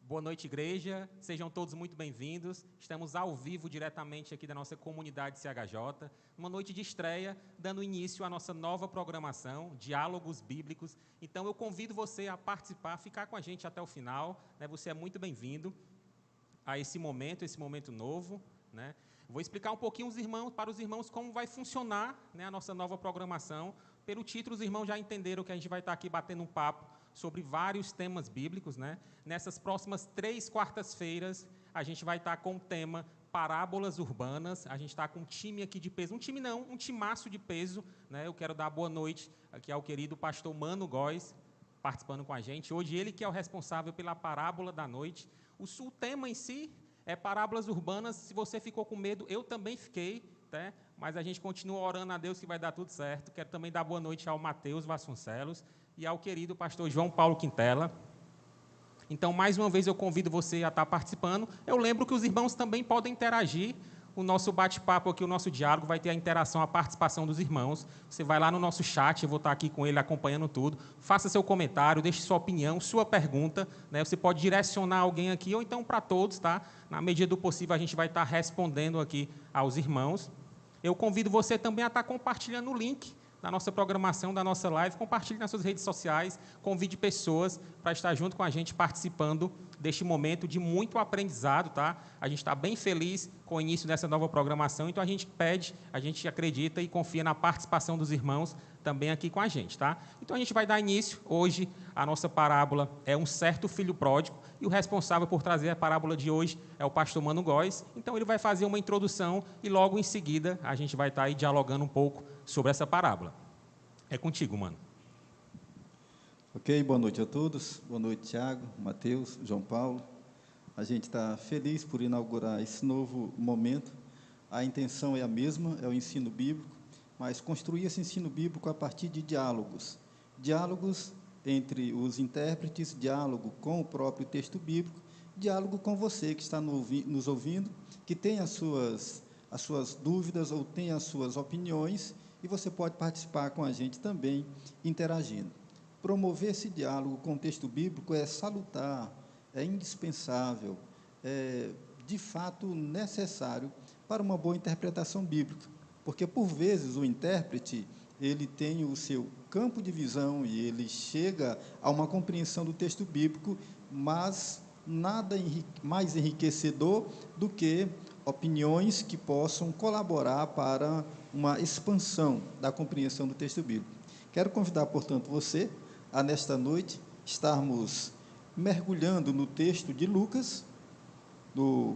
Boa noite, igreja. Sejam todos muito bem-vindos. Estamos ao vivo diretamente aqui da nossa comunidade CHJ, uma noite de estreia, dando início à nossa nova programação, Diálogos Bíblicos. Então, eu convido você a participar, ficar com a gente até o final, né? Você é muito bem-vindo a esse momento novo, né? Vou explicar um pouquinho para os irmãos como vai funcionar, né, a nossa nova programação. Pelo título, os irmãos já entenderam que a gente vai estar aqui batendo um papo sobre vários temas bíblicos, né? Nessas próximas 3 quartas-feiras, a gente vai estar com o tema Parábolas Urbanas. A gente está com um time aqui de peso, um timaço de peso, né? Eu quero dar boa noite aqui ao querido pastor Mano Góes, participando com a gente. Hoje ele que é o responsável pela parábola da noite. O tema em si é parábolas urbanas. Se você ficou com medo, eu também fiquei, né? Mas a gente continua orando a Deus que vai dar tudo certo. Quero também dar boa noite ao Mateus Vasconcelos e ao querido pastor João Paulo Quintela. Então, mais uma vez, eu convido você a estar participando. Eu lembro que os irmãos também podem interagir. O nosso bate-papo aqui, o nosso diálogo, vai ter a interação, a participação dos irmãos. Você vai lá no nosso chat, eu vou estar aqui com ele acompanhando tudo. Faça seu comentário, deixe sua opinião, sua pergunta, né? Você pode direcionar alguém aqui, ou então para todos, tá? Na medida do possível, a gente vai estar respondendo aqui aos irmãos. Eu convido você também a estar compartilhando o link da nossa programação, da nossa live. Compartilhe nas suas redes sociais, convide pessoas para estar junto com a gente, participando deste momento de muito aprendizado, tá? A gente está bem feliz com o início dessa nova programação, então a gente pede, a gente acredita e confia na participação dos irmãos também aqui com a gente, tá? Então a gente vai dar início. Hoje a nossa parábola é um certo filho pródigo, e o responsável por trazer a parábola de hoje é o pastor Mano Góes. Então ele vai fazer uma introdução e logo em seguida a gente vai estar aí dialogando um pouco sobre essa parábola. É contigo, Mano. Ok, boa noite a todos. Boa noite, Tiago, Mateus, João Paulo. A gente está feliz por inaugurar esse novo momento. A intenção é a mesma, é o ensino bíblico, mas construir esse ensino bíblico a partir de diálogos. Diálogos entre os intérpretes, diálogo com o próprio texto bíblico, diálogo com você que está nos ouvindo, que tem as suas dúvidas ou tem as suas opiniões, e você pode participar com a gente também, interagindo. Promover esse diálogo com o texto bíblico é salutar, é indispensável, é de fato necessário para uma boa interpretação bíblica, porque por vezes o intérprete ele tem o seu campo de visão e ele chega a uma compreensão do texto bíblico, mas nada mais enriquecedor do que opiniões que possam colaborar para uma expansão da compreensão do texto bíblico. Quero convidar, portanto, você a, nesta noite, estarmos mergulhando no texto de Lucas, no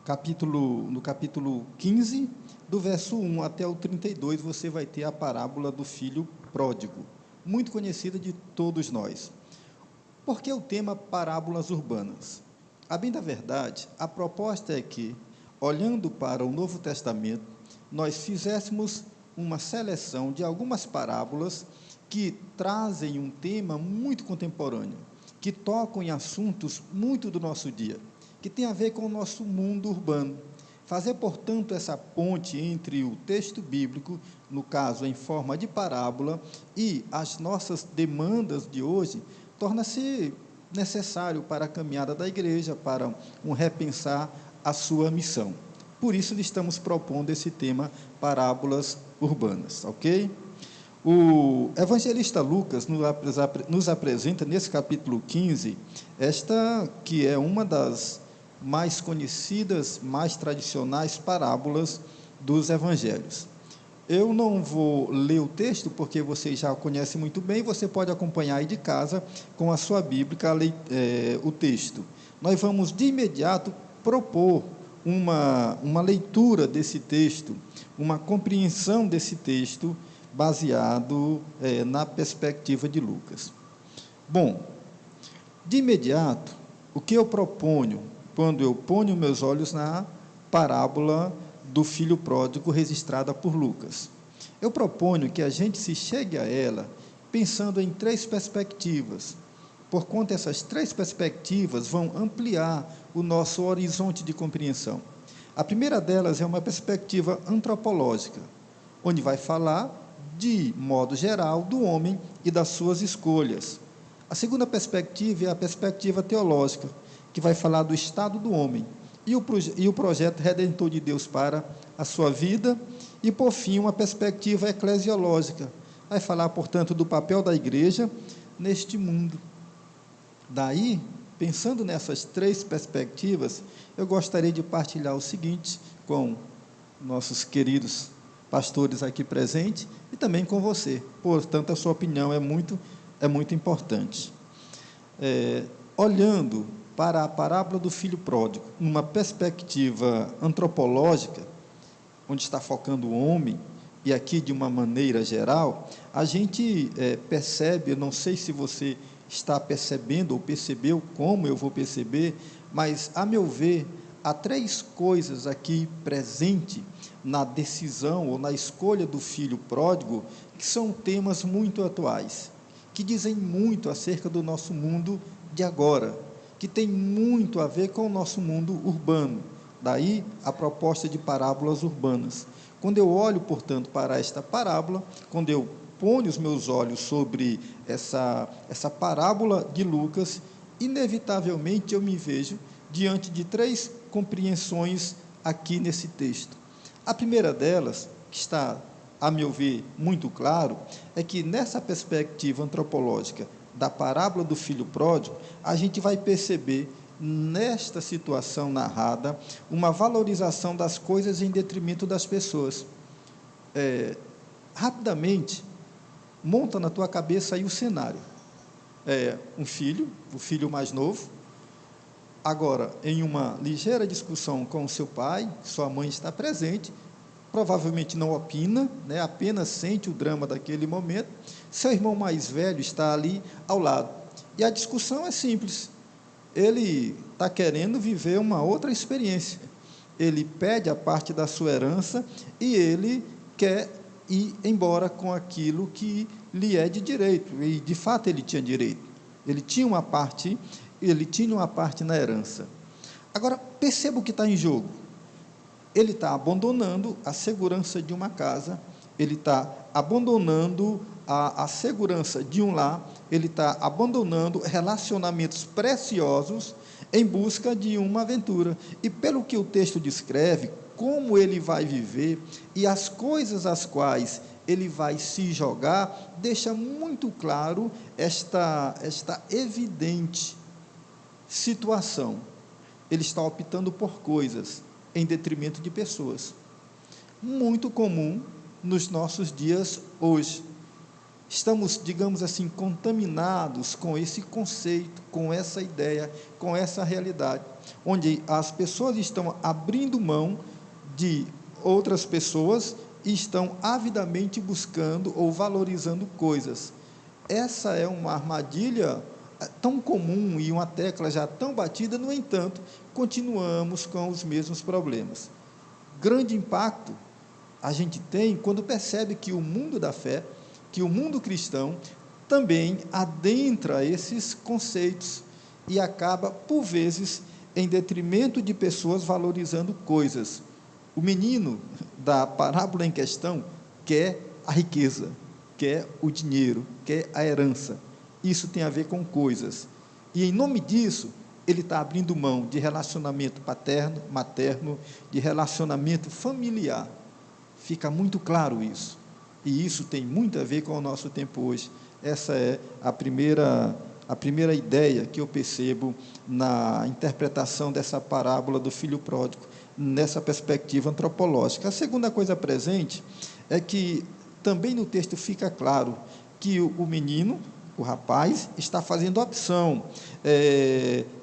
capítulo 15, do verso 1 até o 32, você vai ter a parábola do filho pródigo, muito conhecida de todos nós. Por que o tema parábolas urbanas? A bem da verdade, a proposta é que, olhando para o Novo Testamento, nós fizéssemos uma seleção de algumas parábolas que trazem um tema muito contemporâneo, que tocam em assuntos muito do nosso dia, que tem a ver com o nosso mundo urbano. Fazer, portanto, essa ponte entre o texto bíblico, no caso em forma de parábola, e as nossas demandas de hoje, torna-se necessário para a caminhada da igreja, para um repensar a sua missão. Por isso, lhe estamos propondo esse tema, parábolas urbanas, ok? O evangelista Lucas nos apresenta, nesse capítulo 15, esta que é uma das mais conhecidas, mais tradicionais parábolas dos evangelhos. Eu não vou ler o texto, porque vocês já conhecem muito bem, você pode acompanhar aí de casa, com a sua Bíblia, o texto. Nós vamos, de imediato, propor uma leitura desse texto, uma compreensão desse texto, baseado na perspectiva de Lucas. Bom, de imediato, o que eu proponho, quando eu ponho meus olhos na parábola do filho pródigo registrada por Lucas? Eu proponho que a gente se chegue a ela pensando em 3 perspectivas, porquanto essas 3 perspectivas vão ampliar o nosso horizonte de compreensão. A primeira delas é uma perspectiva antropológica, onde vai falar, de modo geral, do homem e das suas escolhas. A segunda perspectiva é a perspectiva teológica, que vai falar do estado do homem e o projeto redentor de Deus para a sua vida. E, por fim, uma perspectiva eclesiológica, vai falar, portanto, do papel da igreja neste mundo. Daí, pensando nessas três perspectivas, eu gostaria de partilhar o seguinte com nossos queridos pastores aqui presentes e também com você. Portanto, a sua opinião é muito importante. Olhando para a parábola do filho pródigo, numa perspectiva antropológica, onde está focando o homem, e aqui de uma maneira geral, a gente percebe, eu não sei se você está percebendo ou percebeu, como eu vou perceber, mas, a meu ver, há três coisas aqui presentes na decisão ou na escolha do filho pródigo, que são temas muito atuais, que dizem muito acerca do nosso mundo de agora, que tem muito a ver com o nosso mundo urbano. Daí a proposta de parábolas urbanas. Quando eu olho, portanto, para esta parábola, quando eu ponho os meus olhos sobre essa parábola de Lucas, inevitavelmente eu me vejo diante de três compreensões aqui nesse texto. A primeira delas, que está, a meu ver, muito claro, é que nessa perspectiva antropológica da parábola do filho pródigo, a gente vai perceber, nesta situação narrada, uma valorização das coisas em detrimento das pessoas. Rapidamente, monta na tua cabeça aí o cenário. Um filho, o filho mais novo, agora, em uma ligeira discussão com o seu pai, sua mãe está presente, provavelmente não opina, apenas sente o drama daquele momento, seu irmão mais velho está ali ao lado. E a discussão é simples, ele está querendo viver uma outra experiência, ele pede a parte da sua herança e ele quer ir embora com aquilo que lhe é de direito, e de fato ele tinha direito, ele tinha uma parte na herança. Agora, perceba o que está em jogo. Ele está abandonando a segurança de uma casa, ele está abandonando a segurança de um lar, ele está abandonando relacionamentos preciosos em busca de uma aventura. E pelo que o texto descreve, como ele vai viver e as coisas às quais ele vai se jogar, deixa muito claro esta evidente situação. Ele está optando por coisas em detrimento de pessoas. Muito comum nos nossos dias hoje. Estamos, digamos assim, contaminados com esse conceito, com essa ideia, com essa realidade, onde as pessoas estão abrindo mão de outras pessoas e estão avidamente buscando ou valorizando coisas. Essa é uma armadilha tão comum e uma tecla já tão batida, no entanto, continuamos com os mesmos problemas. Grande impacto a gente tem quando percebe que o mundo da fé, que o mundo cristão, também adentra esses conceitos e acaba, por vezes, em detrimento de pessoas valorizando coisas. O menino da parábola em questão quer a riqueza, quer o dinheiro, quer a herança. Isso tem a ver com coisas. E, em nome disso, ele está abrindo mão de relacionamento paterno, materno, de relacionamento familiar. Fica muito claro isso. E isso tem muito a ver com o nosso tempo hoje. Essa é a primeira ideia que eu percebo na interpretação dessa parábola do filho pródigo, nessa perspectiva antropológica. A segunda coisa presente é que também no texto fica claro que o menino, o rapaz, está fazendo opção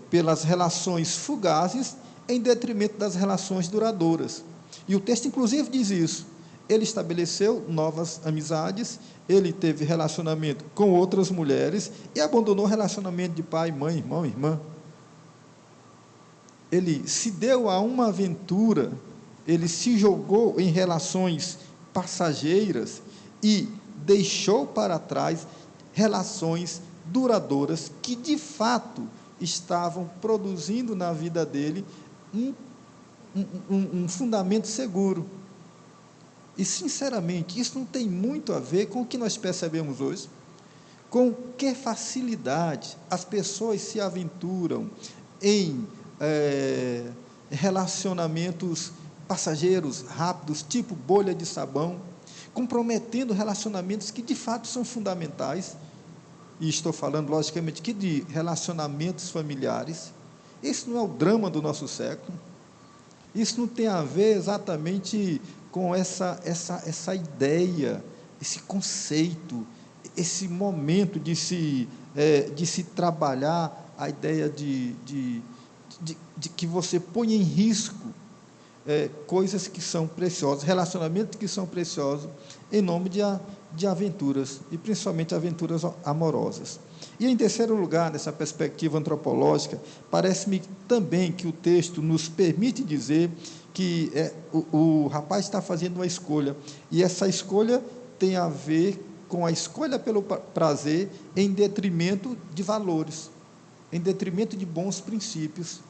pelas relações fugazes em detrimento das relações duradouras. E o texto, inclusive, diz isso. Ele estabeleceu novas amizades, ele teve relacionamento com outras mulheres e abandonou o relacionamento de pai, mãe, irmão, irmã. Ele se deu a uma aventura, ele se jogou em relações passageiras e deixou para trás relações duradouras que, de fato, estavam produzindo na vida dele um fundamento seguro. E, sinceramente, isso não tem muito a ver com o que nós percebemos hoje, com que facilidade as pessoas se aventuram em relacionamentos passageiros, rápidos, tipo bolha de sabão, comprometendo relacionamentos que de fato são fundamentais, e estou falando logicamente que de relacionamentos familiares. Esse não é o drama do nosso século. Isso não tem a ver exatamente com essa ideia, esse conceito, esse momento de se trabalhar a ideia de que você põe em risco coisas que são preciosas, relacionamentos que são preciosos, em nome de aventuras, e principalmente aventuras amorosas. E, em terceiro lugar, nessa perspectiva antropológica, parece-me também que o texto nos permite dizer que o rapaz está fazendo uma escolha, e essa escolha tem a ver com a escolha pelo prazer em detrimento de valores, em detrimento de bons princípios.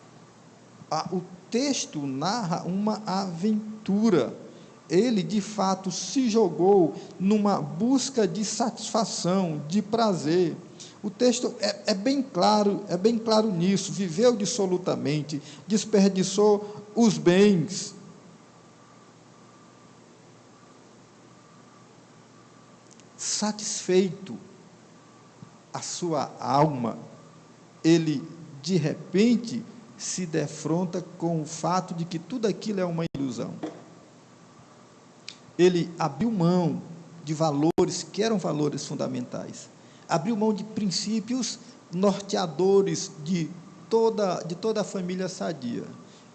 O texto narra uma aventura. Ele, de fato, se jogou numa busca de satisfação, de prazer. O texto é bem claro nisso. Viveu dissolutamente, desperdiçou os bens. Satisfeito a sua alma, ele, de repente, se defronta com o fato de que tudo aquilo é uma ilusão. Ele abriu mão de valores que eram valores fundamentais, abriu mão de princípios norteadores de toda a família sadia,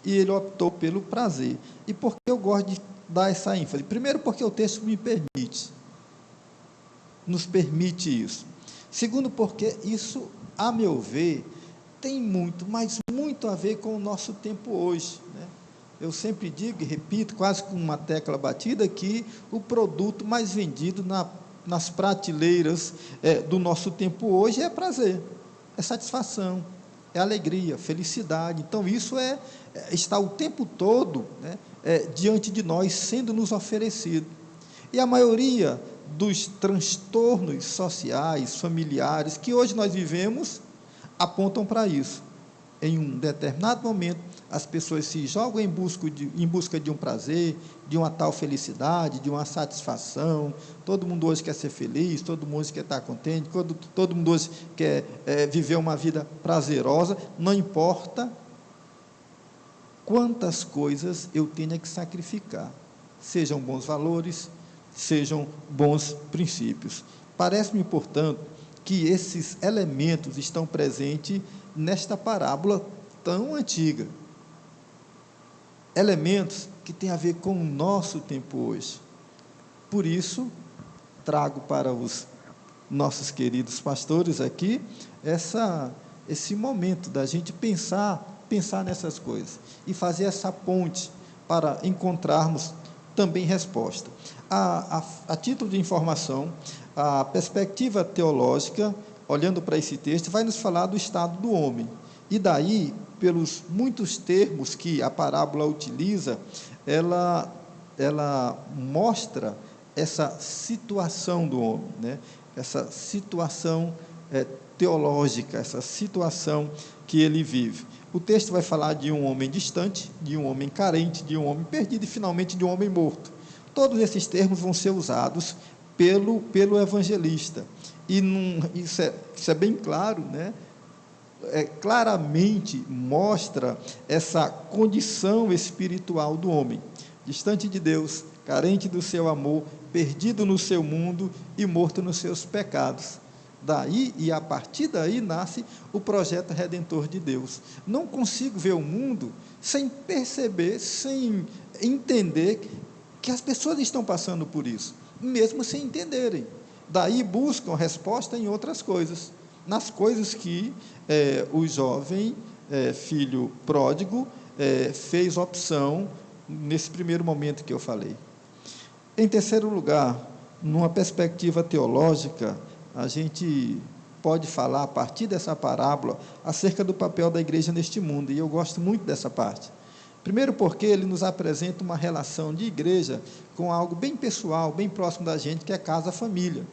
e ele optou pelo prazer. E por que eu gosto de dar essa ênfase? Primeiro, porque o texto nos permite isso. Segundo, porque isso, a meu ver, tem muito, mas muito a ver com o nosso tempo hoje, né? Eu sempre digo e repito, quase com uma tecla batida, que o produto mais vendido nas prateleiras do nosso tempo hoje é prazer, é satisfação, é alegria, felicidade. Então, isso está o tempo todo, né, diante de nós, sendo nos oferecido. E a maioria dos transtornos sociais, familiares, que hoje nós vivemos, apontam para isso. Em um determinado momento, as pessoas se jogam em busca de um prazer, de uma tal felicidade, de uma satisfação. Todo mundo hoje quer ser feliz, todo mundo hoje quer estar contente, todo mundo hoje quer viver uma vida prazerosa, não importa quantas coisas eu tenha que sacrificar, sejam bons valores, sejam bons princípios. Parece-me, portanto, que esses elementos estão presentes nesta parábola tão antiga. Elementos que têm a ver com o nosso tempo hoje. Por isso, trago para os nossos queridos pastores aqui esse momento da gente pensar nessas coisas e fazer essa ponte para encontrarmos também resposta. A título de informação, a perspectiva teológica, olhando para esse texto, vai nos falar do estado do homem. E daí, pelos muitos termos que a parábola utiliza, ela mostra essa situação do homem, né? Essa situação teológica, essa situação que ele vive. O texto vai falar de um homem distante, de um homem carente, de um homem perdido e, finalmente, de um homem morto. Todos esses termos vão ser usados pelo evangelista. E isso é bem claro, né? Claramente mostra essa condição espiritual do homem, distante de Deus, carente do seu amor, perdido no seu mundo e morto nos seus pecados. Daí, e a partir daí, nasce o projeto redentor de Deus. Não consigo ver o mundo sem perceber, sem entender que as pessoas estão passando por isso, mesmo sem entenderem. Daí buscam resposta em outras coisas, nas coisas que o jovem filho pródigo fez opção nesse primeiro momento que eu falei. Em terceiro lugar, numa perspectiva teológica, a gente pode falar, a partir dessa parábola, acerca do papel da igreja neste mundo, e eu gosto muito dessa parte. Primeiro porque ele nos apresenta uma relação de igreja com algo bem pessoal, bem próximo da gente, que é casa-família.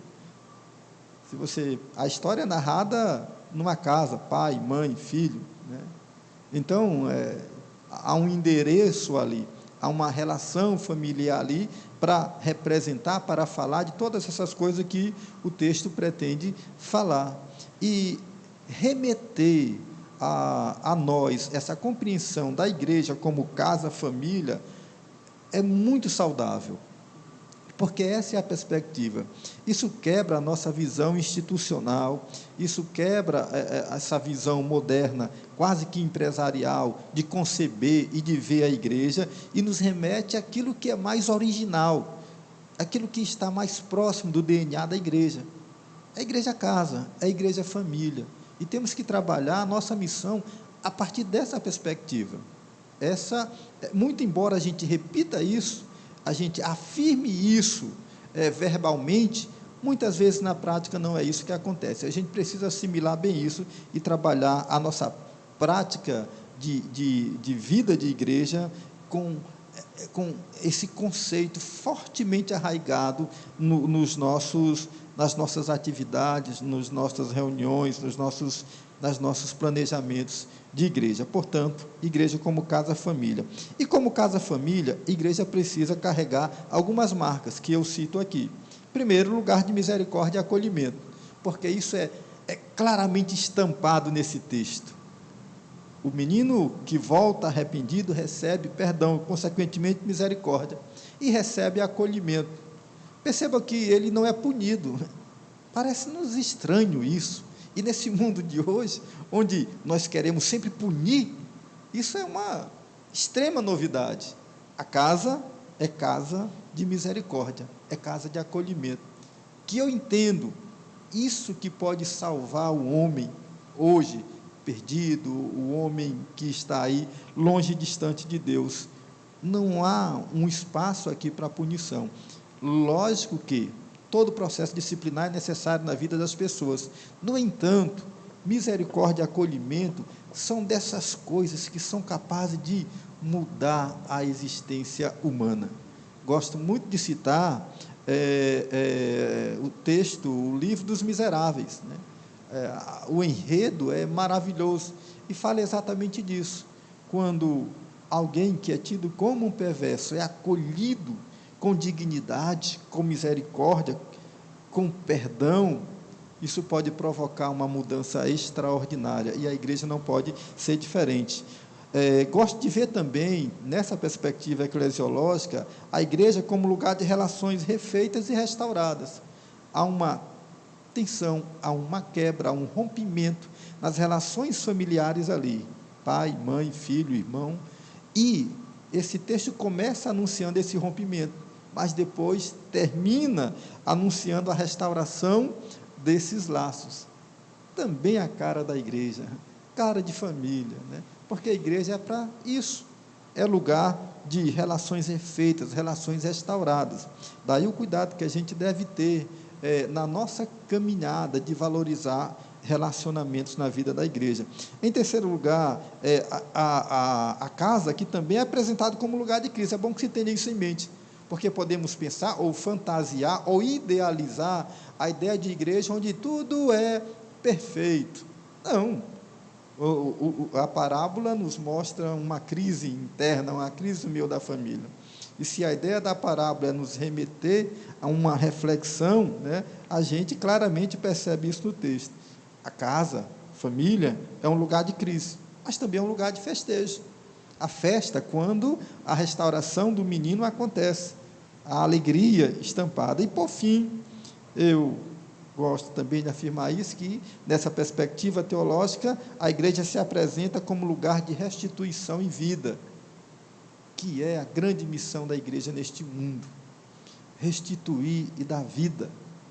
A história é narrada numa casa, pai, mãe, filho, né? Então, há um endereço ali, há uma relação familiar ali para representar, para falar de todas essas coisas que o texto pretende falar. E remeter a nós essa compreensão da igreja como casa, família, é muito saudável, porque essa é a perspectiva. Isso quebra a nossa visão institucional, isso quebra essa visão moderna, quase que empresarial, de conceber e de ver a igreja, e nos remete àquilo que é mais original, aquilo que está mais próximo do DNA da igreja. A igreja casa, a igreja família, e temos que trabalhar a nossa missão a partir dessa perspectiva. Muito embora a gente repita isso, a gente afirme isso verbalmente, muitas vezes na prática não é isso que acontece. A gente precisa assimilar bem isso e trabalhar a nossa prática de vida de igreja com esse conceito fortemente arraigado nas nossas atividades, nas nossas reuniões, nos nossos planejamentos de igreja. Portanto, igreja como casa-família. E como casa-família, igreja precisa carregar algumas marcas, que eu cito aqui. Primeiro, lugar de misericórdia e acolhimento, porque isso é claramente estampado nesse texto. O menino que volta arrependido recebe perdão, consequentemente misericórdia, e recebe acolhimento. Perceba que ele não é punido. Parece-nos estranho isso. E nesse mundo de hoje, onde nós queremos sempre punir, isso é uma extrema novidade. A casa é casa de misericórdia, é casa de acolhimento. Que eu entendo, isso que pode salvar o homem hoje perdido, o homem que está aí longe e distante de Deus. Não há um espaço aqui para punição. Lógico que todo processo disciplinar é necessário na vida das pessoas. No entanto, misericórdia e acolhimento são dessas coisas que são capazes de mudar a existência humana. Gosto muito de citar o texto, o livro dos Miseráveis, né? O enredo é maravilhoso e fala exatamente disso. Quando alguém que é tido como um perverso é acolhido com dignidade, com misericórdia, com perdão, isso pode provocar uma mudança extraordinária, e a igreja não pode ser diferente. Gosto de ver também, nessa perspectiva eclesiológica, a igreja como lugar de relações refeitas e restauradas. Há uma tensão, há uma quebra, há um rompimento nas relações familiares ali, pai, mãe, filho, irmão, e esse texto começa anunciando esse rompimento, mas depois termina anunciando a restauração desses laços. Também a cara da igreja, cara de família, né? Porque a igreja é para isso, é lugar de relações refeitas, relações restauradas. Daí o cuidado que a gente deve ter na nossa caminhada de valorizar relacionamentos na vida da igreja. Em terceiro lugar, a casa, que também é apresentado como lugar de Cristo. É bom que se tenha isso em mente, porque podemos pensar, ou fantasiar, ou idealizar a ideia de igreja onde tudo é perfeito. Não. A parábola nos mostra uma crise interna, uma crise no meio da família. E se a ideia da parábola é nos remeter a uma reflexão, né, a gente claramente percebe isso no texto. A casa, família, é um lugar de crise, mas também é um lugar de festejo. A festa, quando a restauração do menino acontece, a alegria estampada. E, por fim, eu gosto também de afirmar isso, que, nessa perspectiva teológica, a igreja se apresenta como lugar de restituição e vida, que é a grande missão da igreja neste mundo. Restituir e dar vida,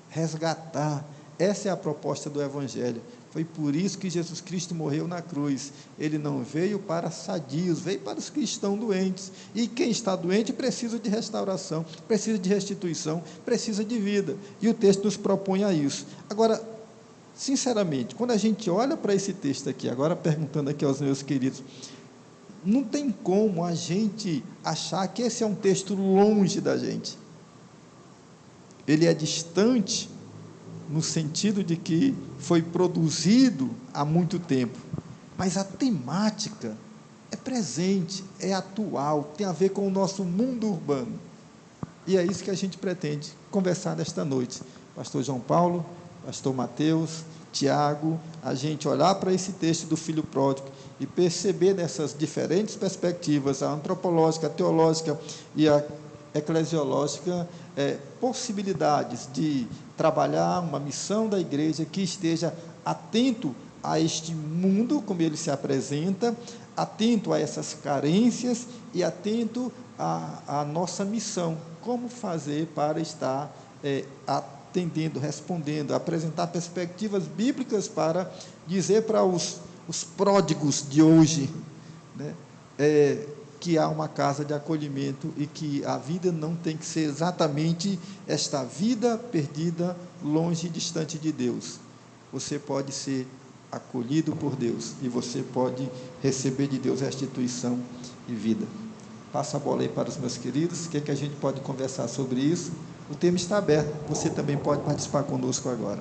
resgatar. Essa é a proposta do Evangelho. Foi por isso que Jesus Cristo morreu na cruz. Ele não veio para sadios, veio para os que estão doentes. E quem está doente precisa de restauração, precisa de restituição, precisa de vida. E o texto nos propõe a isso. Agora, sinceramente, quando a gente olha para esse texto aqui, agora perguntando aqui aos meus queridos, não tem como a gente achar que esse é um texto longe da gente. Ele é distante, no sentido de que foi produzido há muito tempo, mas a temática é presente, é atual, tem a ver com o nosso mundo urbano. E é isso que a gente pretende conversar nesta noite. Pastor João Paulo, pastor Mateus, Tiago, a gente olhar para esse texto do Filho Pródigo e perceber nessas diferentes perspectivas, a antropológica, a teológica e a eclesiológica, possibilidades de trabalhar uma missão da igreja que esteja atento a este mundo, como ele se apresenta, atento a essas carências e atento à nossa missão. Como fazer para estar atendendo, respondendo, apresentar perspectivas bíblicas para dizer para os pródigos de hoje, né, que há uma casa de acolhimento e que a vida não tem que ser exatamente esta vida perdida, longe e distante de Deus. Você pode ser acolhido por Deus e você pode receber de Deus restituição e vida. Passa a bola aí para os meus queridos, o que a gente pode conversar sobre isso? O tema está aberto, você também pode participar conosco agora.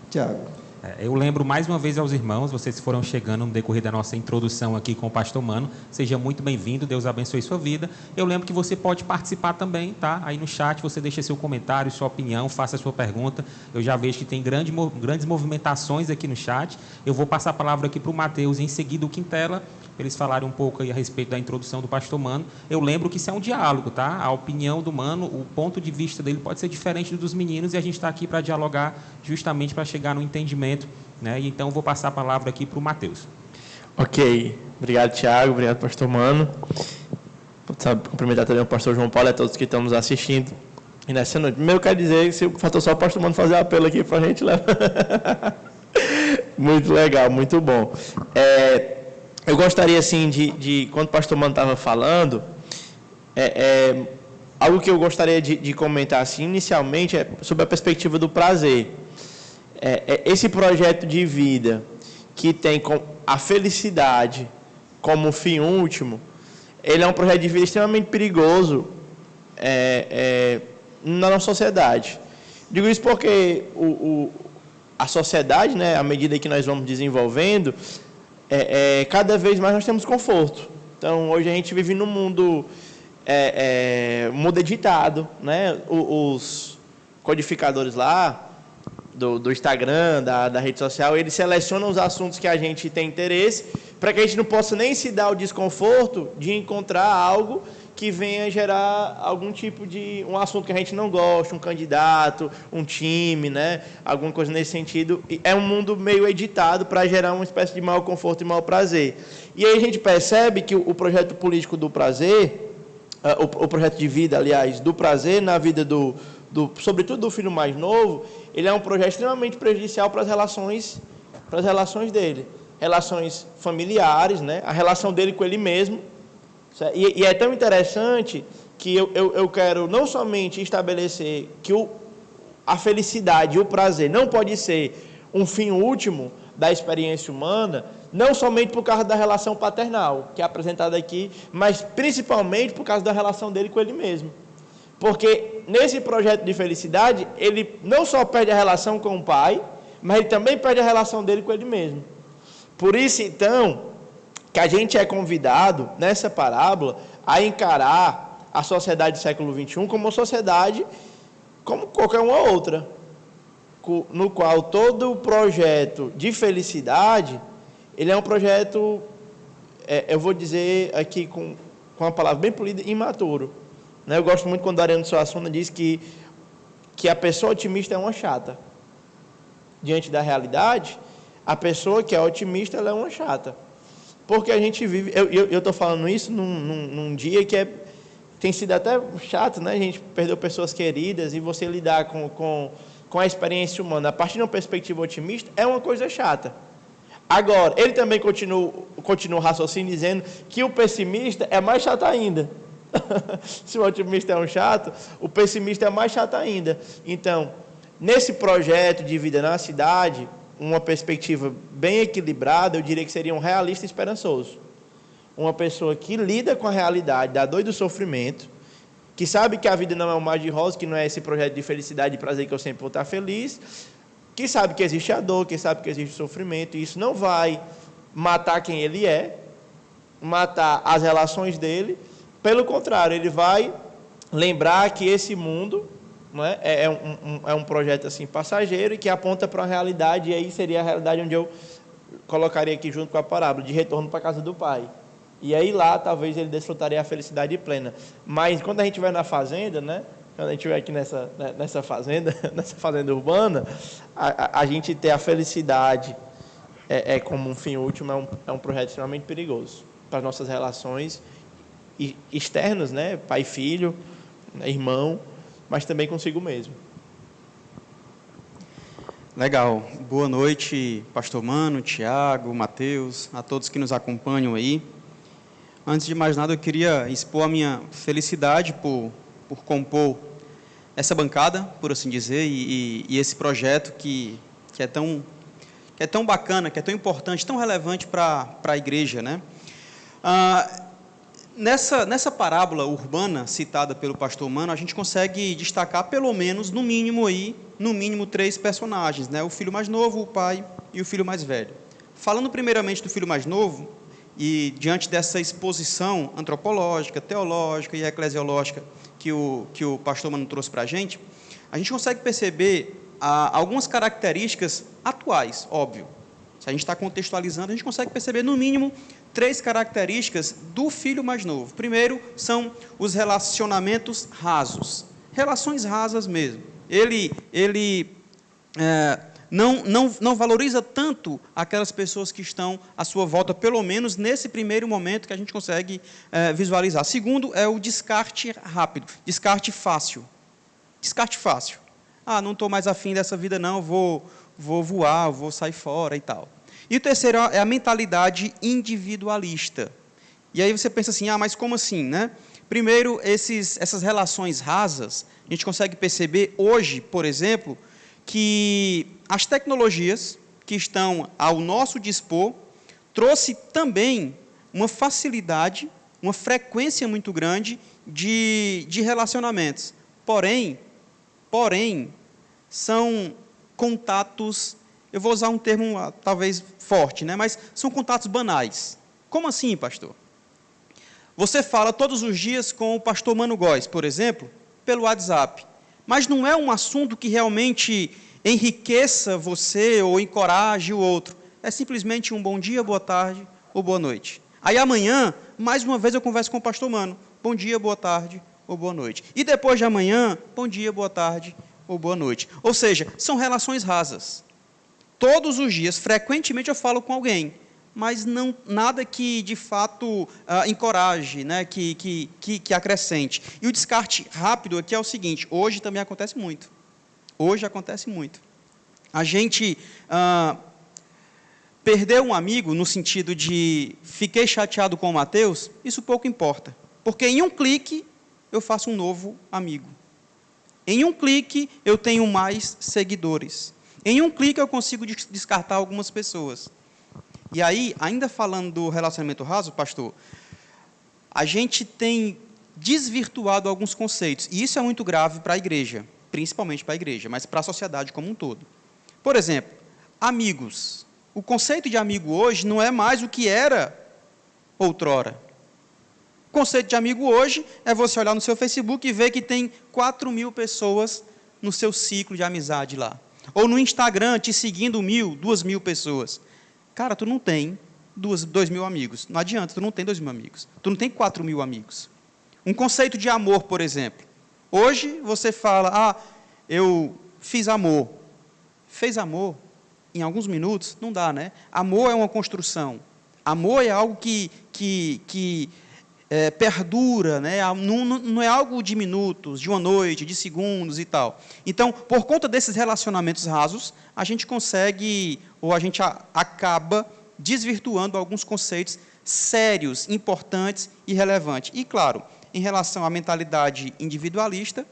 Tiago. Eu lembro mais uma vez aos irmãos, vocês foram chegando no decorrer da nossa introdução aqui com o pastor Mano, seja muito bem-vindo, Deus abençoe sua vida. Eu lembro que você pode participar também, tá? Aí no chat você deixa seu comentário, sua opinião, faça a sua pergunta. Eu já vejo que tem grandes movimentações aqui no chat. Eu vou passar a palavra aqui para o Mateus e em seguida o Quintela, eles falarem um pouco aí a respeito da introdução do pastor Mano. Eu lembro que isso é um diálogo, tá? A opinião do Mano, o ponto de vista dele pode ser diferente do dos meninos e a gente está aqui para dialogar justamente para chegar no entendimento, né? E então eu vou passar a palavra aqui para o Mateus. Ok. Obrigado, Tiago. Obrigado, pastor Mano. Cumprimentar também o pastor João Paulo e a todos que estão nos assistindo. E nessa noite, primeiro eu quero dizer que se faltou só o pastor Mano fazer apelo aqui para a gente, levar. Muito legal, muito bom. Eu gostaria, assim, quando o pastor Mano estava falando, algo que eu gostaria de comentar, assim, inicialmente, é sobre a perspectiva do prazer. Esse projeto de vida que tem a felicidade como fim último, ele é um projeto de vida extremamente perigoso na nossa sociedade. Digo isso porque a sociedade, né, à medida que nós vamos desenvolvendo, cada vez mais nós temos conforto. Então, hoje a gente vive num mundo editado, né? Os codificadores lá do Instagram, da rede social, eles selecionam os assuntos que a gente tem interesse para que a gente não possa nem se dar o desconforto de encontrar algo que venha gerar algum tipo de um assunto que a gente não gosta, um candidato, um time, né? Alguma coisa nesse sentido. É um mundo meio editado para gerar uma espécie de maior conforto e maior prazer. E aí a gente percebe que o projeto político do prazer, o projeto de vida, aliás, do prazer na vida sobretudo do filho mais novo, ele é um projeto extremamente prejudicial para as relações dele. Relações familiares, né? A relação dele com ele mesmo. E é tão interessante que eu quero não somente estabelecer que a felicidade e o prazer não pode ser um fim último da experiência humana, não somente por causa da relação paternal, que é apresentada aqui, mas principalmente por causa da relação dele com ele mesmo. Porque nesse projeto de felicidade, ele não só perde a relação com o pai, mas ele também perde a relação dele com ele mesmo. Por isso, então, que a gente é convidado, nessa parábola, a encarar a sociedade do século XXI como uma sociedade como qualquer uma outra, no qual todo o projeto de felicidade, ele é um projeto, eu vou dizer aqui com uma palavra bem polida, imaturo. Né? Eu gosto muito quando Ariano Suassuna diz que a pessoa otimista é uma chata. Diante da realidade, a pessoa que é otimista, ela é uma chata. Porque a gente vive... Eu estou falando isso num dia que tem sido até chato, né? A gente perdeu pessoas queridas e você lidar com a experiência humana a partir de uma perspectiva otimista é uma coisa chata. Agora, ele também continua o raciocínio dizendo que o pessimista é mais chato ainda. Se o otimista é um chato, o pessimista é mais chato ainda. Então, nesse projeto de vida na cidade, uma perspectiva bem equilibrada, eu diria que seria um realista esperançoso. Uma pessoa que lida com a realidade da dor e do sofrimento, que sabe que a vida não é um mar de rosas, que não é esse projeto de felicidade e prazer que eu sempre vou estar feliz, que sabe que existe a dor, que sabe que existe o sofrimento, e isso não vai matar quem ele é, matar as relações dele, pelo contrário, ele vai lembrar que esse mundo, não é, é um projeto assim passageiro e que aponta para uma realidade, e aí seria a realidade onde eu colocaria aqui junto com a parábola, de retorno para a casa do pai. E aí lá talvez ele desfrutaria a felicidade plena. Mas quando a gente vai na fazenda, né? Quando a gente vai aqui nessa fazenda urbana, a gente ter a felicidade como um fim último é um projeto extremamente perigoso para as nossas relações externas, né? Pai e filho, irmão, mas também consigo mesmo. Legal. Boa noite, pastor Mano, Tiago, Mateus, a todos que nos acompanham aí. Antes de mais nada, eu queria expor a minha felicidade por compor essa bancada, por assim dizer, e esse projeto que é tão bacana, que é tão importante, tão relevante para a igreja, né? Nessa parábola urbana citada pelo pastor Mano, a gente consegue destacar pelo menos, no mínimo 3 personagens, né? O filho mais novo, o pai e o filho mais velho. Falando primeiramente do filho mais novo, e diante dessa exposição antropológica, teológica e eclesiológica que o pastor Mano trouxe para a gente consegue perceber algumas características atuais, óbvio. Se a gente está contextualizando, a gente consegue perceber, no mínimo, 3 características do filho mais novo. Primeiro, são os relacionamentos rasos. Relações rasas mesmo. Ele não valoriza tanto aquelas pessoas que estão à sua volta, pelo menos nesse primeiro momento que a gente consegue visualizar. Segundo, é o descarte rápido, descarte fácil. Descarte fácil. Não estou mais afim dessa vida não, vou voar, vou sair fora e tal. E o terceiro é a mentalidade individualista. E aí você pensa assim, mas como assim, né? Primeiro, essas relações rasas, a gente consegue perceber hoje, por exemplo, que as tecnologias que estão ao nosso dispor trouxe também uma facilidade, uma frequência muito grande de relacionamentos. Porém, são contatos, eu vou usar um termo talvez forte, né? Mas são contatos banais. Como assim, pastor? Você fala todos os dias com o pastor Mano Góes, por exemplo, pelo WhatsApp, mas não é um assunto que realmente enriqueça você ou encoraje o outro. É simplesmente um bom dia, boa tarde ou boa noite. Aí amanhã, mais uma vez eu converso com o pastor Mano. Bom dia, boa tarde ou boa noite. E depois de amanhã, bom dia, boa tarde ou boa noite. Ou seja, são relações rasas. Todos os dias, frequentemente eu falo com alguém, mas nada que de fato encoraje, né, que acrescente. E o descarte rápido aqui é o seguinte, hoje também acontece muito. Hoje acontece muito. A gente perdeu um amigo no sentido de fiquei chateado com o Mateus, isso pouco importa. Porque em um clique eu faço um novo amigo. Em um clique eu tenho mais seguidores. Em um clique eu consigo descartar algumas pessoas. E aí, ainda falando do relacionamento raso, pastor, a gente tem desvirtuado alguns conceitos. E isso é muito grave para a igreja, principalmente para a igreja, mas para a sociedade como um todo. Por exemplo, amigos. O conceito de amigo hoje não é mais o que era outrora. O conceito de amigo hoje é você olhar no seu Facebook e ver que tem 4.000 pessoas no seu ciclo de amizade lá. Ou no Instagram, te seguindo 1.000, 2.000 pessoas. Cara, tu não tem 2.000 amigos. Não adianta, tu não tem 2.000 amigos. Tu não tem 4.000 amigos. Um conceito de amor, por exemplo. Hoje você fala, eu fiz amor. Fez amor em alguns minutos? Não dá, né? Amor é uma construção. Amor é algo que perdura, né? Não é algo de minutos, de uma noite, de segundos e tal. Então, por conta desses relacionamentos rasos, a gente consegue, ou a gente acaba desvirtuando alguns conceitos sérios, importantes e relevantes. E, claro, em relação à mentalidade individualista,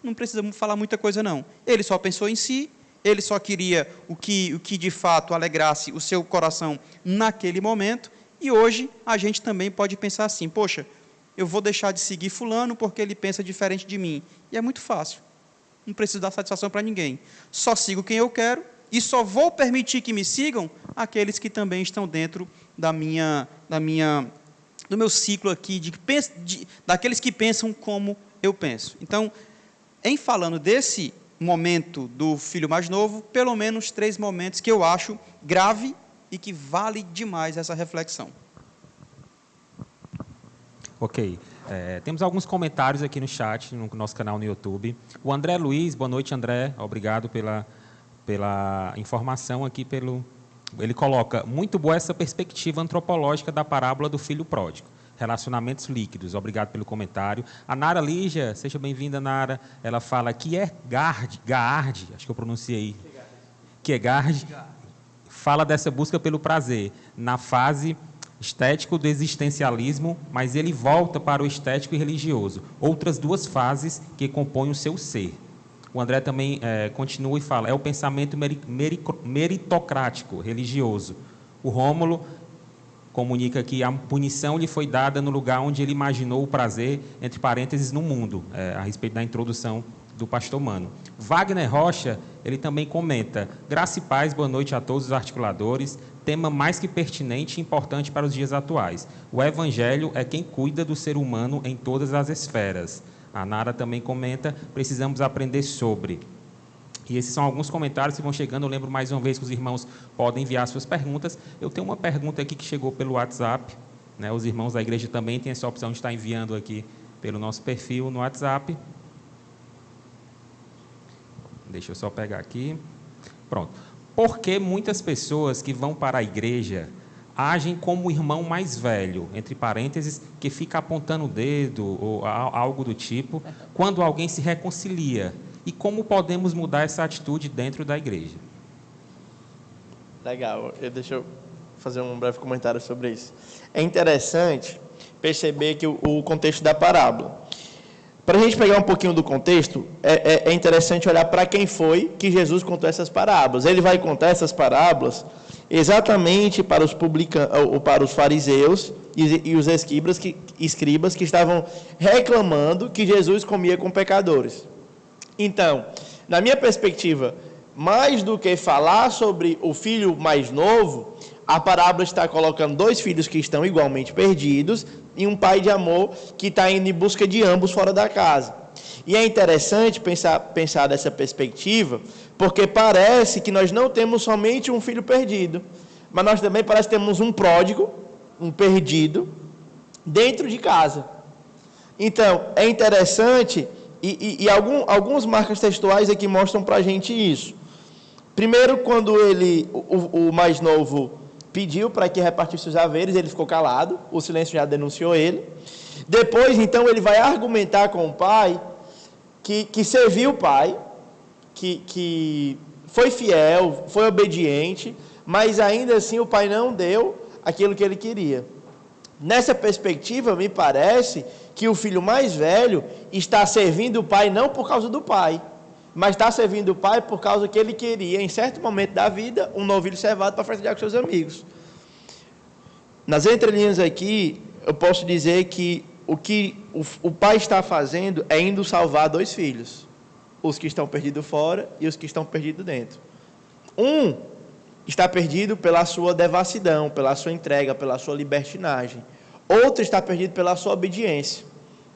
não precisamos falar muita coisa, não. Ele só pensou em si, ele só queria o que de fato alegrasse o seu coração naquele momento. E hoje a gente também pode pensar assim, poxa, eu vou deixar de seguir fulano porque ele pensa diferente de mim. E é muito fácil. Não preciso dar satisfação para ninguém. Só sigo quem eu quero e só vou permitir que me sigam aqueles que também estão dentro do meu ciclo aqui, daqueles que pensam como eu penso. Então, em falando desse momento do filho mais novo, pelo menos 3 momentos que eu acho grave e que vale demais essa reflexão. Ok. Temos alguns comentários aqui no chat, no nosso canal no YouTube. O André Luiz, boa noite, André. Obrigado pela informação aqui. Ele coloca, muito boa essa perspectiva antropológica da parábola do filho pródigo. Relacionamentos líquidos. Obrigado pelo comentário. A Nara Lígia, seja bem-vinda, Nara. Ela fala que Gaard, acho que eu pronunciei, Kierkegaard, fala dessa busca pelo prazer na fase estético do existencialismo, mas ele volta para o estético e religioso. Outras 2 fases que compõem o seu ser. O André também continua e fala, é o pensamento meritocrático, religioso. O Rômulo comunica que a punição lhe foi dada no lugar onde ele imaginou o prazer, entre parênteses, no mundo, a respeito da introdução do pastor Mano. Wagner Rocha, ele também comenta, graça e paz, boa noite a todos os articuladores, tema mais que pertinente e importante para os dias atuais. O Evangelho é quem cuida do ser humano em todas as esferas. A Nara também comenta, precisamos aprender sobre. E esses são alguns comentários que vão chegando. Eu lembro mais uma vez que os irmãos podem enviar suas perguntas. Eu tenho uma pergunta aqui que chegou pelo WhatsApp. Né? Os irmãos da igreja também têm essa opção de estar enviando aqui pelo nosso perfil no WhatsApp. Deixa eu só pegar aqui. Pronto. Por que muitas pessoas que vão para a igreja agem como o irmão mais velho, entre parênteses, que fica apontando o dedo ou algo do tipo, quando alguém se reconcilia? E como podemos mudar essa atitude dentro da igreja? Legal. Deixa eu fazer um breve comentário sobre isso. É interessante perceber que o contexto da parábola. Para a gente pegar um pouquinho do contexto, é interessante olhar para quem foi que Jesus contou essas parábolas. Ele vai contar essas parábolas exatamente para os fariseus e os escribas que estavam reclamando que Jesus comia com pecadores. Então, na minha perspectiva, mais do que falar sobre o filho mais novo, a parábola está colocando 2 filhos que estão igualmente perdidos e um pai de amor que está indo em busca de ambos fora da casa. E é interessante pensar dessa perspectiva, porque parece que nós não temos somente um filho perdido, mas nós também parece que temos um pródigo, um perdido, dentro de casa. Então, é interessante... E algumas marcas textuais aqui mostram para a gente isso. Primeiro, quando o mais novo pediu para que repartisse os haveres, ele ficou calado, o silêncio já denunciou ele. Depois, então, ele vai argumentar com o pai que serviu o pai, que foi fiel, foi obediente, mas ainda assim o pai não deu aquilo que ele queria. Nessa perspectiva, me parece que o filho mais velho está servindo o pai não por causa do pai, mas está servindo o pai por causa que ele queria, em certo momento da vida, um novilho cevado para festejar com seus amigos. Nas entrelinhas aqui, eu posso dizer que o pai está fazendo é indo salvar 2 filhos, os que estão perdidos fora e os que estão perdidos dentro. Um está perdido pela sua devassidão, pela sua entrega, pela sua libertinagem. Outro está perdido pela sua obediência,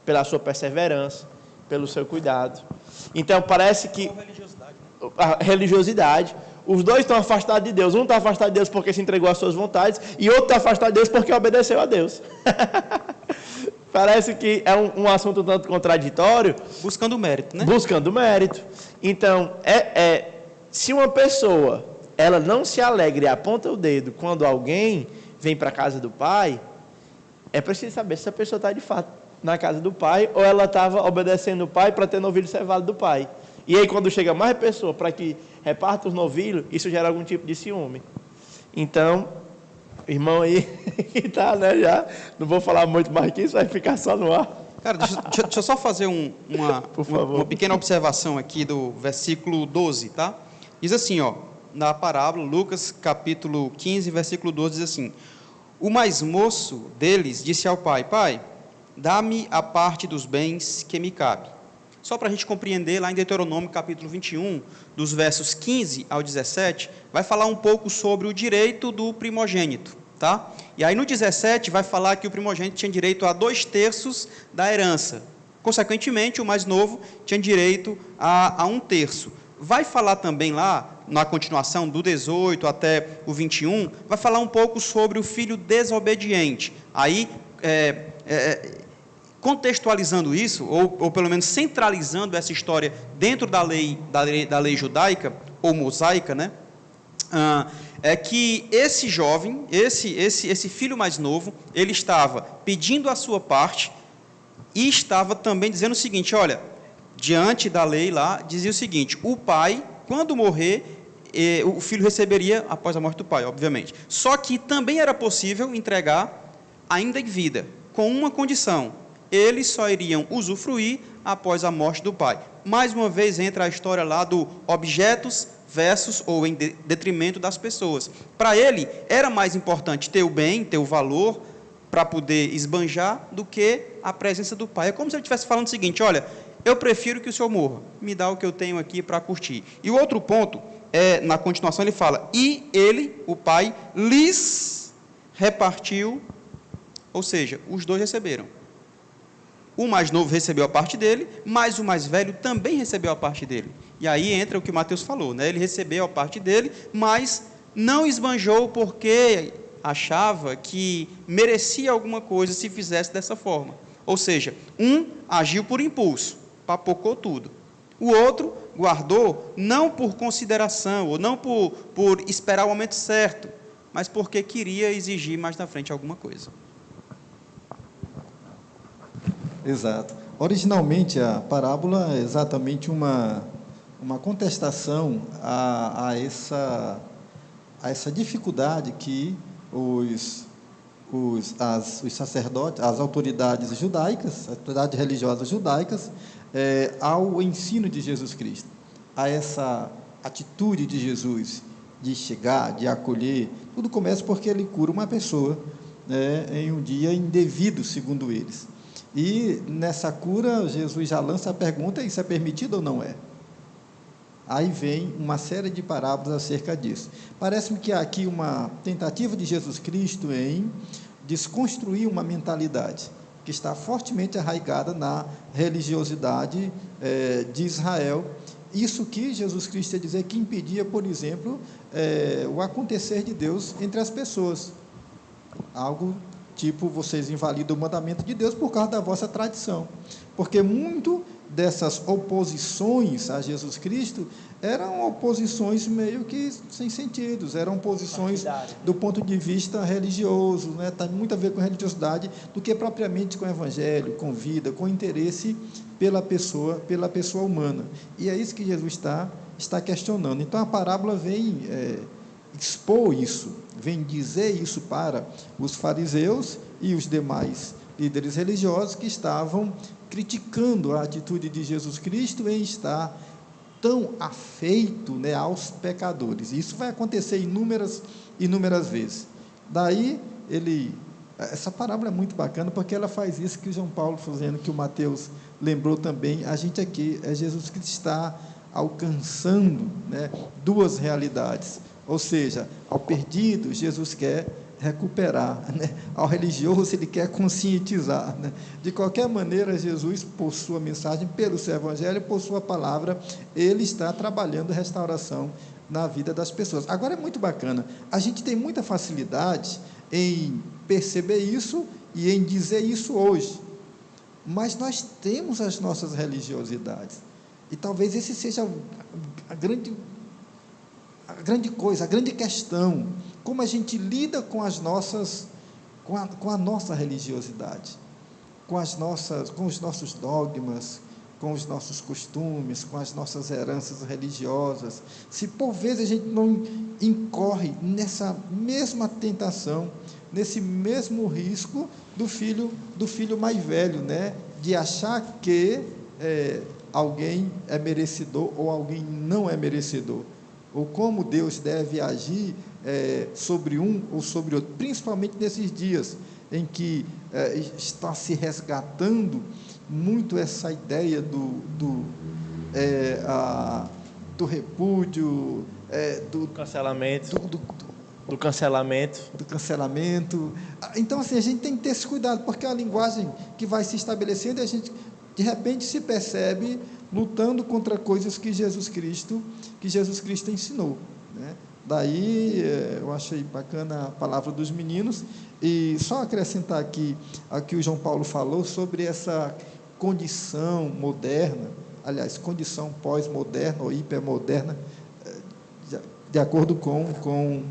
pela sua perseverança, pelo seu cuidado. Então, parece que a religiosidade, os 2 estão afastados de Deus. Um está afastado de Deus porque se entregou às suas vontades, e outro está afastado de Deus porque obedeceu a Deus. Parece que é um assunto tanto contraditório. Buscando mérito, né? Buscando mérito. Então, se uma pessoa ela não se alegra e aponta o dedo quando alguém vem para a casa do pai, é preciso saber se essa pessoa está de fato na casa do pai ou ela estava obedecendo o pai para ter novilho cevado do pai. E aí, quando chega mais pessoa para que reparta os novilhos, isso gera algum tipo de ciúme. Então, irmão aí, que tá, né, já, não vou falar muito mais que isso, vai ficar só no ar. Cara, deixa eu só fazer uma pequena observação aqui do versículo 12, tá? Diz assim, ó, na parábola, Lucas, capítulo 15, versículo 12, diz assim: o mais moço deles disse ao pai: pai, dá-me a parte dos bens que me cabe. Só para a gente compreender, lá em Deuteronômio, capítulo 21, dos versos 15 ao 17, vai falar um pouco sobre o direito do primogênito, tá? E aí no 17 vai falar que o primogênito tinha direito a 2/3 da herança. Consequentemente, o mais novo tinha direito a 1/3. Vai falar também lá, na continuação, do 18 até o 21, vai falar um pouco sobre o filho desobediente. Aí, contextualizando isso, ou pelo menos centralizando essa história dentro da lei judaica, ou mosaica, né? É que esse jovem, esse filho mais novo, ele estava pedindo a sua parte e estava também dizendo o seguinte, olha, diante da lei lá, dizia o seguinte, o pai, quando morrer, o filho receberia após a morte do pai, obviamente. Só que também era possível entregar ainda em vida, com uma condição, eles só iriam usufruir após a morte do pai. Mais uma vez entra a história lá do objetos versus ou em detrimento das pessoas. Para ele, era mais importante ter o bem, ter o valor, para poder esbanjar, do que a presença do pai. É como se ele estivesse falando o seguinte, olha, eu prefiro que o senhor morra, me dá o que eu tenho aqui para curtir. E o outro ponto, na continuação ele fala, e ele, o pai, lhes repartiu, ou seja, os dois receberam. O mais novo recebeu a parte dele, mas o mais velho também recebeu a parte dele. E aí entra o que o Mateus falou, né? Ele recebeu a parte dele, mas não esbanjou porque achava que merecia alguma coisa se fizesse dessa forma. Ou seja, um agiu por impulso, papocou tudo. O outro guardou não por consideração, ou não por esperar o momento certo, mas porque queria exigir mais na frente alguma coisa. Exato. Originalmente, a parábola é exatamente uma contestação a essa dificuldade que os sacerdotes, as autoridades judaicas, as autoridades religiosas judaicas, ao ensino de Jesus Cristo, a essa atitude de Jesus de chegar, de acolher. Tudo começa porque ele cura uma pessoa, né, em um dia indevido, segundo eles. E nessa cura, Jesus já lança a pergunta, isso é permitido ou não é? Aí vem uma série de parábolas acerca disso. Parece-me que há aqui uma tentativa de Jesus Cristo em desconstruir uma mentalidade que está fortemente arraigada na religiosidade de Israel. Isso que Jesus Cristo ia dizer que impedia, por exemplo, o acontecer de Deus entre as pessoas. Algo tipo, vocês invalidam o mandamento de Deus por causa da vossa tradição. Porque muito dessas oposições a Jesus Cristo eram oposições meio que sem sentido, eram posições do ponto de vista religioso, né? Tem muito a ver com religiosidade do que propriamente com o evangelho, com vida, com interesse pela pessoa humana. E é isso que Jesus está questionando. Então a parábola vem expor isso, vem dizer isso para os fariseus e os demais líderes religiosos que estavam criticando a atitude de Jesus Cristo em estar tão afeito, né, aos pecadores. Isso vai acontecer inúmeras vezes. Daí, essa parábola é muito bacana, porque ela faz isso que o João Paulo fazendo, que o Mateus lembrou também. A gente aqui, Jesus Cristo está alcançando, né, duas realidades. Ou seja, ao perdido, Jesus quer recuperar, né? Ao religioso, ele quer conscientizar, né? De qualquer maneira, Jesus, por sua mensagem, pelo seu evangelho, por sua palavra, ele está trabalhando restauração na vida das pessoas. Agora, é muito bacana, a gente tem muita facilidade em perceber isso e em dizer isso hoje, mas nós temos as nossas religiosidades, e talvez esse seja a grande coisa, a grande questão, como a gente lida com a nossa religiosidade, com os nossos dogmas, com os nossos costumes, com as nossas heranças religiosas. Se por vezes a gente não incorre nessa mesma tentação, nesse mesmo risco do filho mais velho, né? De achar que alguém é merecedor ou alguém não é merecedor, ou como Deus deve agir sobre um ou sobre outro, principalmente nesses dias em que está se resgatando muito essa ideia do repúdio, do cancelamento. Do cancelamento. Do cancelamento. Então, assim, a gente tem que ter esse cuidado, porque é uma linguagem que vai se estabelecendo e a gente, de repente, se percebe lutando contra coisas que Jesus Cristo ensinou, né? Daí, eu achei bacana a palavra dos meninos, e só acrescentar aqui o João Paulo falou sobre essa condição moderna, aliás, condição pós-moderna ou hipermoderna, de acordo com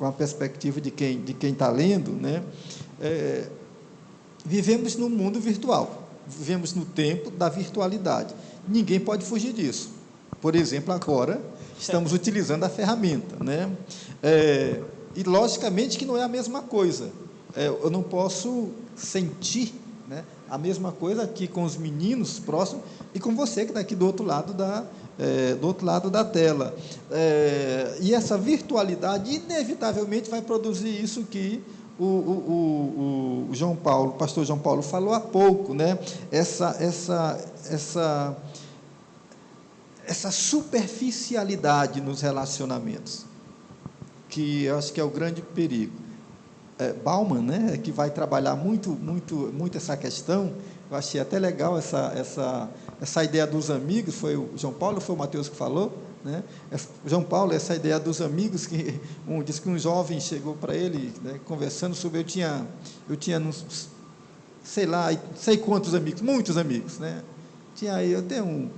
a perspectiva de quem está lendo, né? Vivemos no mundo virtual, vivemos no tempo da virtualidade. Ninguém pode fugir disso. Por exemplo, agora estamos utilizando a ferramenta, né? E logicamente que não é a mesma coisa. Eu não posso sentir, né, a mesma coisa aqui com os meninos próximos e com você que está aqui do outro lado da tela. E essa virtualidade inevitavelmente vai produzir isso que o João Paulo, o pastor João Paulo falou há pouco, né? Essa superficialidade nos relacionamentos, que eu acho que é o grande perigo. Bauman, né, que vai trabalhar muito essa questão. Eu achei até legal essa ideia dos amigos. Foi o João Paulo ou foi o Mateus que falou, né? O João Paulo, essa ideia dos amigos, que diz que um jovem chegou para ele, né, conversando sobre, eu tinha sei quantos amigos, muitos amigos, né? Eu tenho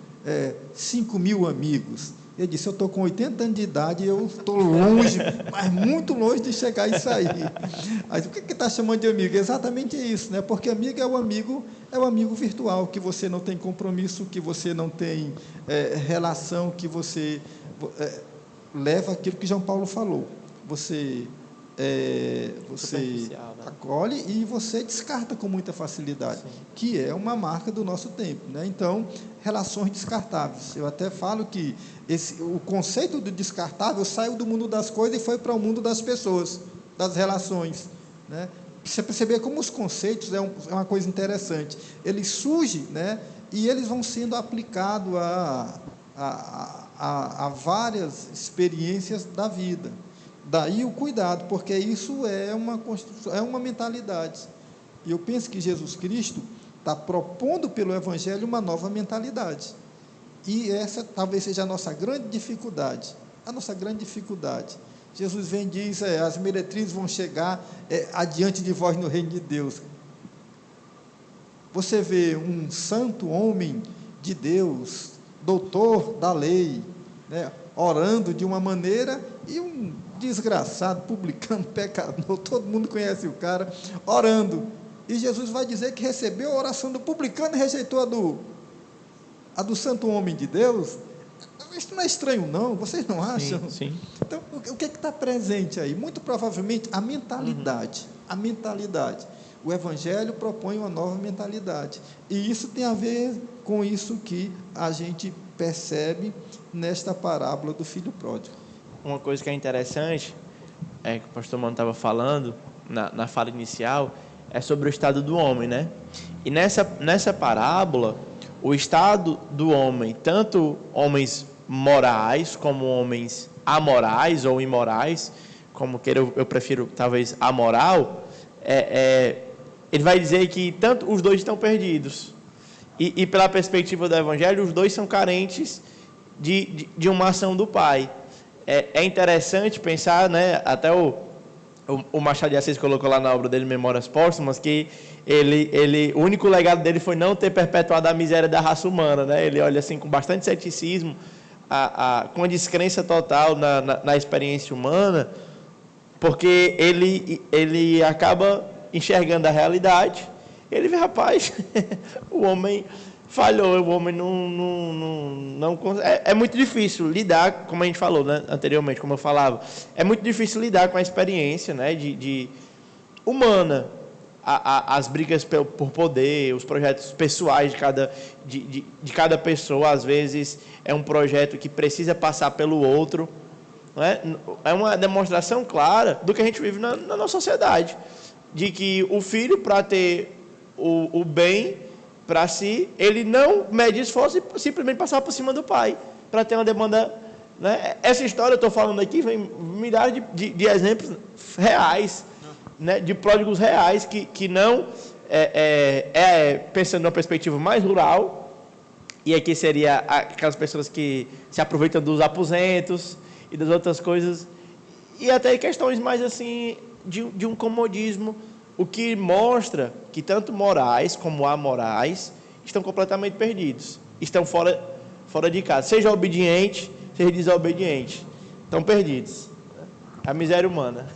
5.000 amigos. Ele disse, eu estou com 80 anos de idade e eu estou longe, mas muito longe de chegar a isso aí. Mas o que está chamando de amigo? Exatamente isso, né? Porque amigo é o amigo virtual, que você não tem compromisso, que você não tem relação, que você leva aquilo que João Paulo falou. Você acolhe e você descarta com muita facilidade. Sim. Que é uma marca do nosso tempo, né? Então, relações descartáveis. Eu até falo que o conceito do descartável saiu do mundo das coisas e foi para o mundo das pessoas, das relações, né? Você perceber como os conceitos é uma coisa interessante. Eles surgem, né? E eles vão sendo aplicados a várias experiências da vida. Daí o cuidado, porque isso é uma mentalidade. E eu penso que Jesus Cristo está propondo pelo Evangelho uma nova mentalidade. E essa talvez seja a nossa grande dificuldade. Jesus vem e diz, as meretrizes vão chegar adiante de vós no reino de Deus. Você vê um santo homem de Deus, doutor da lei, né, orando de uma maneira, e um desgraçado, publicano, pecador, todo mundo conhece o cara, orando. E Jesus vai dizer que recebeu a oração do publicano e rejeitou a do santo homem de Deus. Isso não é estranho, não? Vocês não acham? Sim, sim. Então, o que está presente aí? Muito provavelmente a mentalidade. A mentalidade. O Evangelho propõe uma nova mentalidade. E isso tem a ver com isso que a gente percebe nesta parábola do filho pródigo. Uma coisa que é interessante, que o pastor Mano estava falando na fala inicial, é sobre o estado do homem, né? E nessa parábola, o estado do homem, tanto homens morais como homens amorais ou imorais, como queira, eu prefiro talvez amoral, ele vai dizer que tanto os dois estão perdidos. E pela perspectiva do Evangelho, os dois são carentes de uma ação do Pai. É interessante pensar, né, até o Machado de Assis colocou lá na obra dele, Memórias Póstumas, que o único legado dele foi não ter perpetuado a miséria da raça humana, né? Ele olha assim com bastante ceticismo, com a descrença total na experiência humana, porque ele acaba enxergando a realidade. Ele vê, rapaz, o homem falhou, o homem não consegue. É muito difícil lidar, como a gente falou, né, anteriormente, como eu falava, é muito difícil lidar com a experiência, né, de humana, as brigas por poder, os projetos pessoais de cada pessoa. Às vezes é um projeto que precisa passar pelo outro, não é? É uma demonstração clara do que a gente vive na nossa sociedade. de que o filho, para ter o bem para si, ele não mede esforço e simplesmente passar por cima do pai, para ter uma demanda, né? Essa história, eu estou falando aqui, vem milhares de exemplos reais, né? De pródigos reais, que não, pensando numa perspectiva mais rural, e aqui seria aquelas pessoas que se aproveitam dos aposentos e das outras coisas, e até questões mais assim, de um comodismo, o que mostra que tanto morais como amorais estão completamente perdidos, estão fora de casa, seja obediente, seja desobediente, estão perdidos. A miséria humana.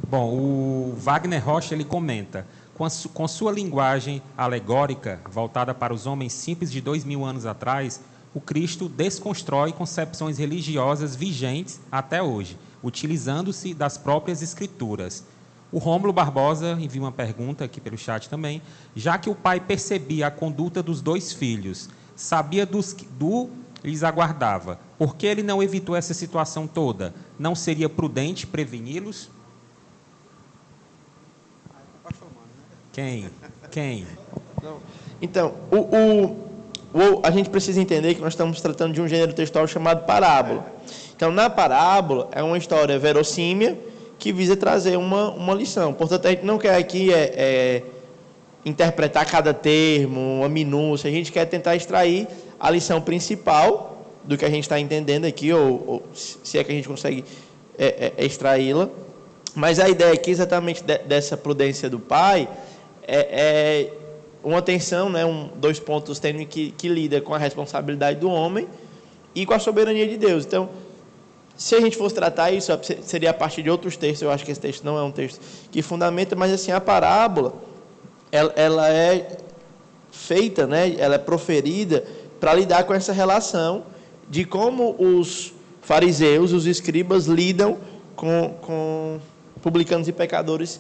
Bom, o Wagner Rocha, ele comenta: com sua linguagem alegórica, voltada para os homens simples de 2000 anos atrás, o Cristo desconstrói concepções religiosas vigentes até hoje, utilizando-se das próprias escrituras. O Rômulo Barbosa envia uma pergunta aqui pelo chat também. Já que o pai percebia a conduta dos dois filhos, sabia do lhes aguardava, por que ele não evitou essa situação toda? Não seria prudente preveni-los? Quem? Então, a gente precisa entender que nós estamos tratando de um gênero textual chamado parábola. Então, na parábola, é uma história verossímil que visa trazer uma lição. Portanto, a gente não quer aqui interpretar cada termo, uma minúcia. A gente quer tentar extrair a lição principal do que a gente está entendendo aqui, ou se é que a gente consegue extraí-la. Mas a ideia aqui, exatamente dessa prudência do pai, é uma tensão, né, dois pontos tênues que lida com a responsabilidade do homem e com a soberania de Deus. Então, se a gente fosse tratar isso, seria a partir de outros textos. Eu acho que esse texto não é um texto que fundamenta, mas assim, a parábola, ela é feita, né, ela é proferida para lidar com essa relação de como os fariseus, os escribas, lidam com publicanos e pecadores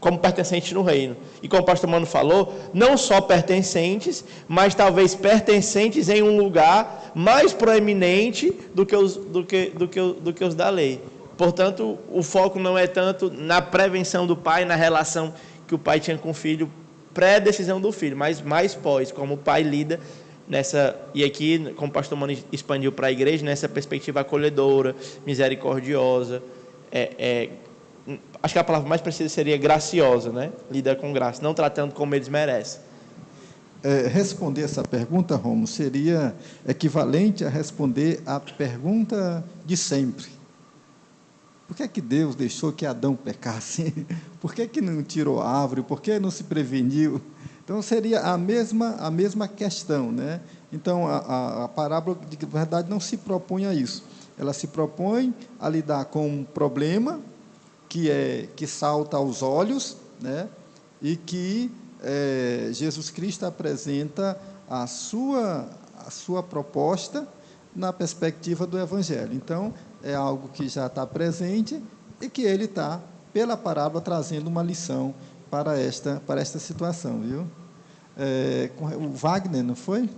como pertencentes no reino. E como o pastor Mano falou, não só pertencentes, mas talvez pertencentes em um lugar mais proeminente do que os da lei. Portanto, o foco não é tanto na prevenção do pai, na relação que o pai tinha com o filho, pré-decisão do filho, mas mais pós, como o pai lida nessa, e aqui, como o pastor Mano expandiu para a igreja, nessa perspectiva acolhedora, misericordiosa, acho que a palavra mais precisa seria graciosa, né? Lidar com graça, não tratando como eles merecem. Responder essa pergunta, Romo, seria equivalente a responder a pergunta de sempre. Por que Deus deixou que Adão pecasse? Por que não tirou a árvore? Por que não se preveniu? Então, seria a mesma questão, né? Então, a parábola, de verdade, não se propõe a isso. Ela se propõe a lidar com um problema que salta aos olhos, né? E que Jesus Cristo apresenta a sua proposta na perspectiva do Evangelho. Então, é algo que já está presente e que ele está, pela parábola, trazendo uma lição para esta situação, viu? O Wagner, não foi?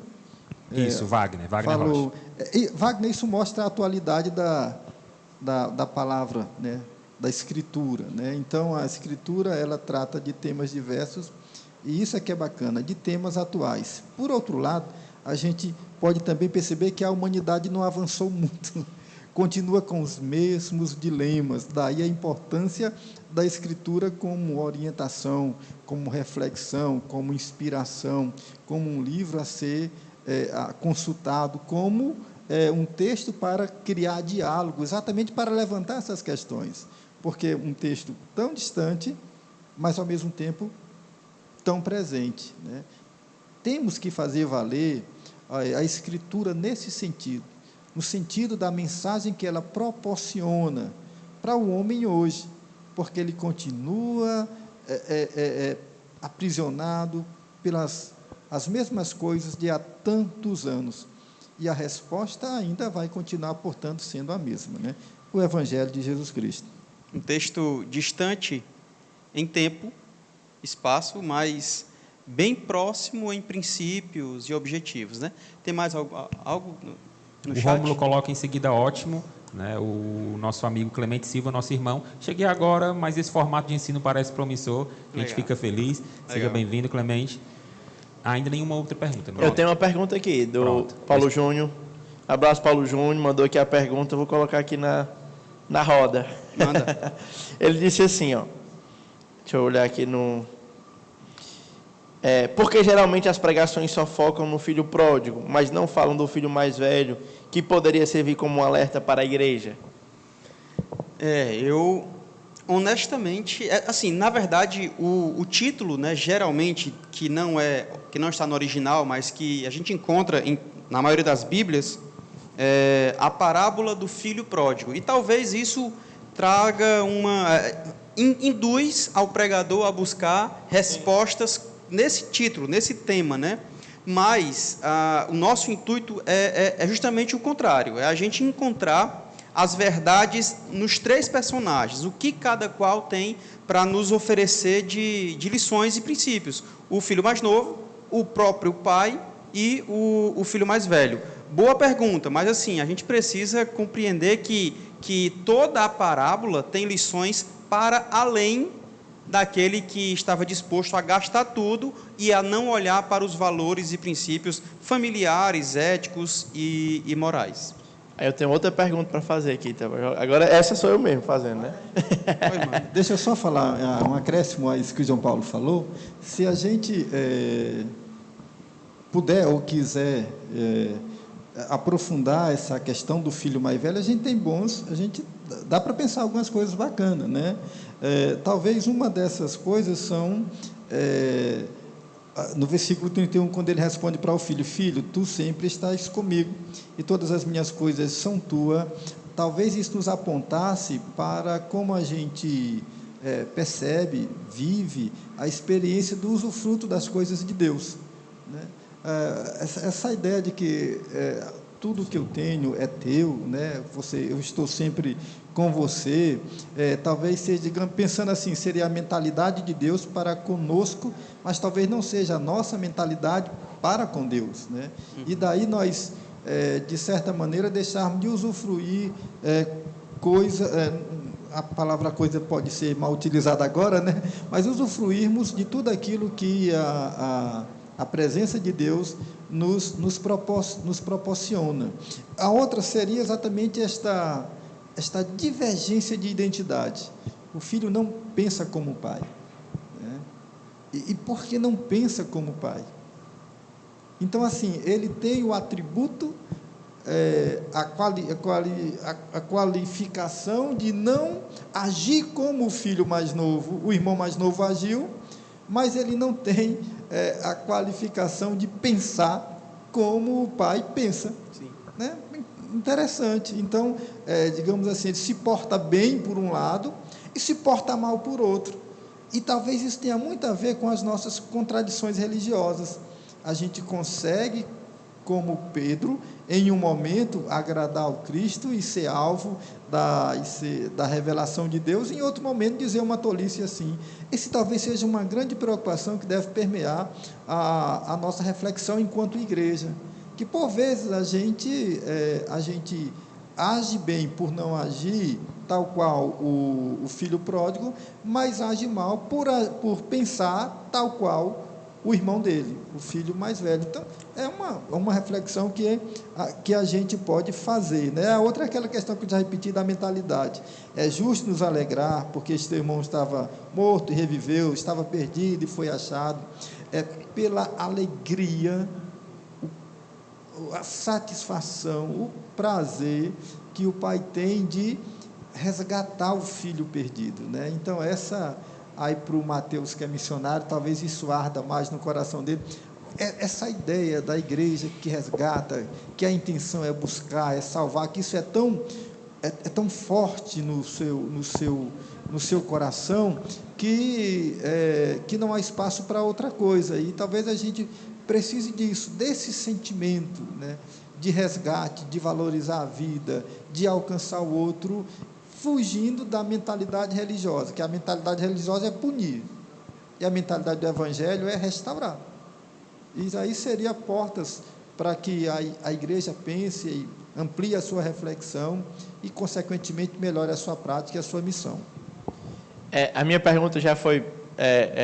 Isso, Wagner falou. Rocha. Wagner, isso mostra a atualidade da palavra, né? Da Escritura, né? Então, a Escritura, ela trata de temas diversos, e isso é que é bacana, de temas atuais. Por outro lado, a gente pode também perceber que a humanidade não avançou muito, continua com os mesmos dilemas, daí a importância da Escritura como orientação, como reflexão, como inspiração, como um livro a ser consultado, como um texto para criar diálogo, exatamente para levantar essas questões, porque um texto tão distante, mas, ao mesmo tempo, tão presente, né? Temos que fazer valer a Escritura nesse sentido, no sentido da mensagem que ela proporciona para o homem hoje, porque ele continua aprisionado pelas as mesmas coisas de há tantos anos, e a resposta ainda vai continuar, portanto, sendo a mesma, né? O Evangelho de Jesus Cristo. Um texto distante em tempo, espaço, mas bem próximo em princípios e objetivos, né? Tem mais algo no chat? O Rômulo coloca em seguida, ótimo, né? O nosso amigo Clemente Silva, nosso irmão. Cheguei agora, mas esse formato de ensino parece promissor. A gente fica feliz. Seja bem-vindo, Clemente. Ainda nenhuma outra pergunta? Eu tenho uma pergunta aqui, do Pronto. Paulo Júnior. Abraço, Paulo Júnior. Mandou aqui a pergunta, vou colocar aqui na roda. Manda. Ele disse assim, ó. Deixa eu olhar aqui no... porque geralmente as pregações só focam no filho pródigo, mas não falam do filho mais velho, que poderia servir como um alerta para a igreja? Eu honestamente, assim, na verdade, o título, né, geralmente, que não está no original, mas que a gente encontra na maioria das Bíblias, é a parábola do filho pródigo. E talvez isso traga induz ao pregador a buscar respostas nesse título, nesse tema, né? Mas o nosso intuito é justamente o contrário, é a gente encontrar as verdades nos três personagens, o que cada qual tem para nos oferecer de lições e princípios. O filho mais novo, o próprio pai e o filho mais velho. Boa pergunta, mas assim, a gente precisa compreender que toda a parábola tem lições para além daquele que estava disposto a gastar tudo e a não olhar para os valores e princípios familiares, éticos e morais. Aí eu tenho outra pergunta para fazer aqui. Tá? Agora, essa sou eu mesmo fazendo, né? Deixa eu só falar um acréscimo a isso que o João Paulo falou. Se a gente puder ou quiser aprofundar essa questão do filho mais velho, a gente dá para pensar algumas coisas bacanas, né? Talvez uma dessas coisas são no versículo 31, quando ele responde para o filho: filho, tu sempre estás comigo e todas as minhas coisas são tuas. Talvez isso nos apontasse para como a gente percebe, vive a experiência do usufruto das coisas de Deus, né? Essa ideia de que tudo que eu tenho é teu, né? Eu estou sempre com você, talvez seja, digamos, pensando assim, seria a mentalidade de Deus para conosco, mas talvez não seja a nossa mentalidade para com Deus, né? E daí nós, de certa maneira, deixarmos de usufruir a palavra coisa pode ser mal utilizada agora, né? Mas usufruirmos de tudo aquilo que a presença de Deus nos proporciona. A outra seria exatamente esta divergência de identidade. O filho não pensa como o pai, né? E por que não pensa como o pai? Então, assim, ele tem o atributo, a qualificação de não agir como o filho mais novo, o irmão mais novo agiu, mas ele não tem a qualificação de pensar como o pai pensa. Sim. Né? Interessante. Então, digamos assim, ele se porta bem por um lado e se porta mal por outro. E talvez isso tenha muito a ver com as nossas contradições religiosas. A gente consegue, como Pedro, em um momento, agradar ao Cristo e ser alvo da revelação de Deus, e em outro momento dizer uma tolice assim. Esse talvez seja uma grande preocupação que deve permear a nossa reflexão enquanto igreja, que por vezes a gente age bem por não agir tal qual o filho pródigo, mas age mal por pensar tal qual o irmão dele, o filho mais velho. Então, é uma reflexão que a gente pode fazer, né? A outra é aquela questão que eu já repeti da mentalidade. É justo nos alegrar, porque este irmão estava morto e reviveu, estava perdido e foi achado. É pela alegria, a satisfação, o prazer que o pai tem de resgatar o filho perdido, né? Então, aí para o Mateus, que é missionário, talvez isso arda mais no coração dele. Essa ideia da igreja que resgata, que a intenção é buscar, é salvar, que isso é tão forte no seu coração, que não há espaço para outra coisa. E talvez a gente precise disso, desse sentimento, né, de resgate, de valorizar a vida, de alcançar o outro, fugindo da mentalidade religiosa, que a mentalidade religiosa é punir, e a mentalidade do evangelho é restaurar. E aí seria portas para que a igreja pense amplie a sua reflexão e, consequentemente, melhore a sua prática e a sua missão. A minha pergunta já foi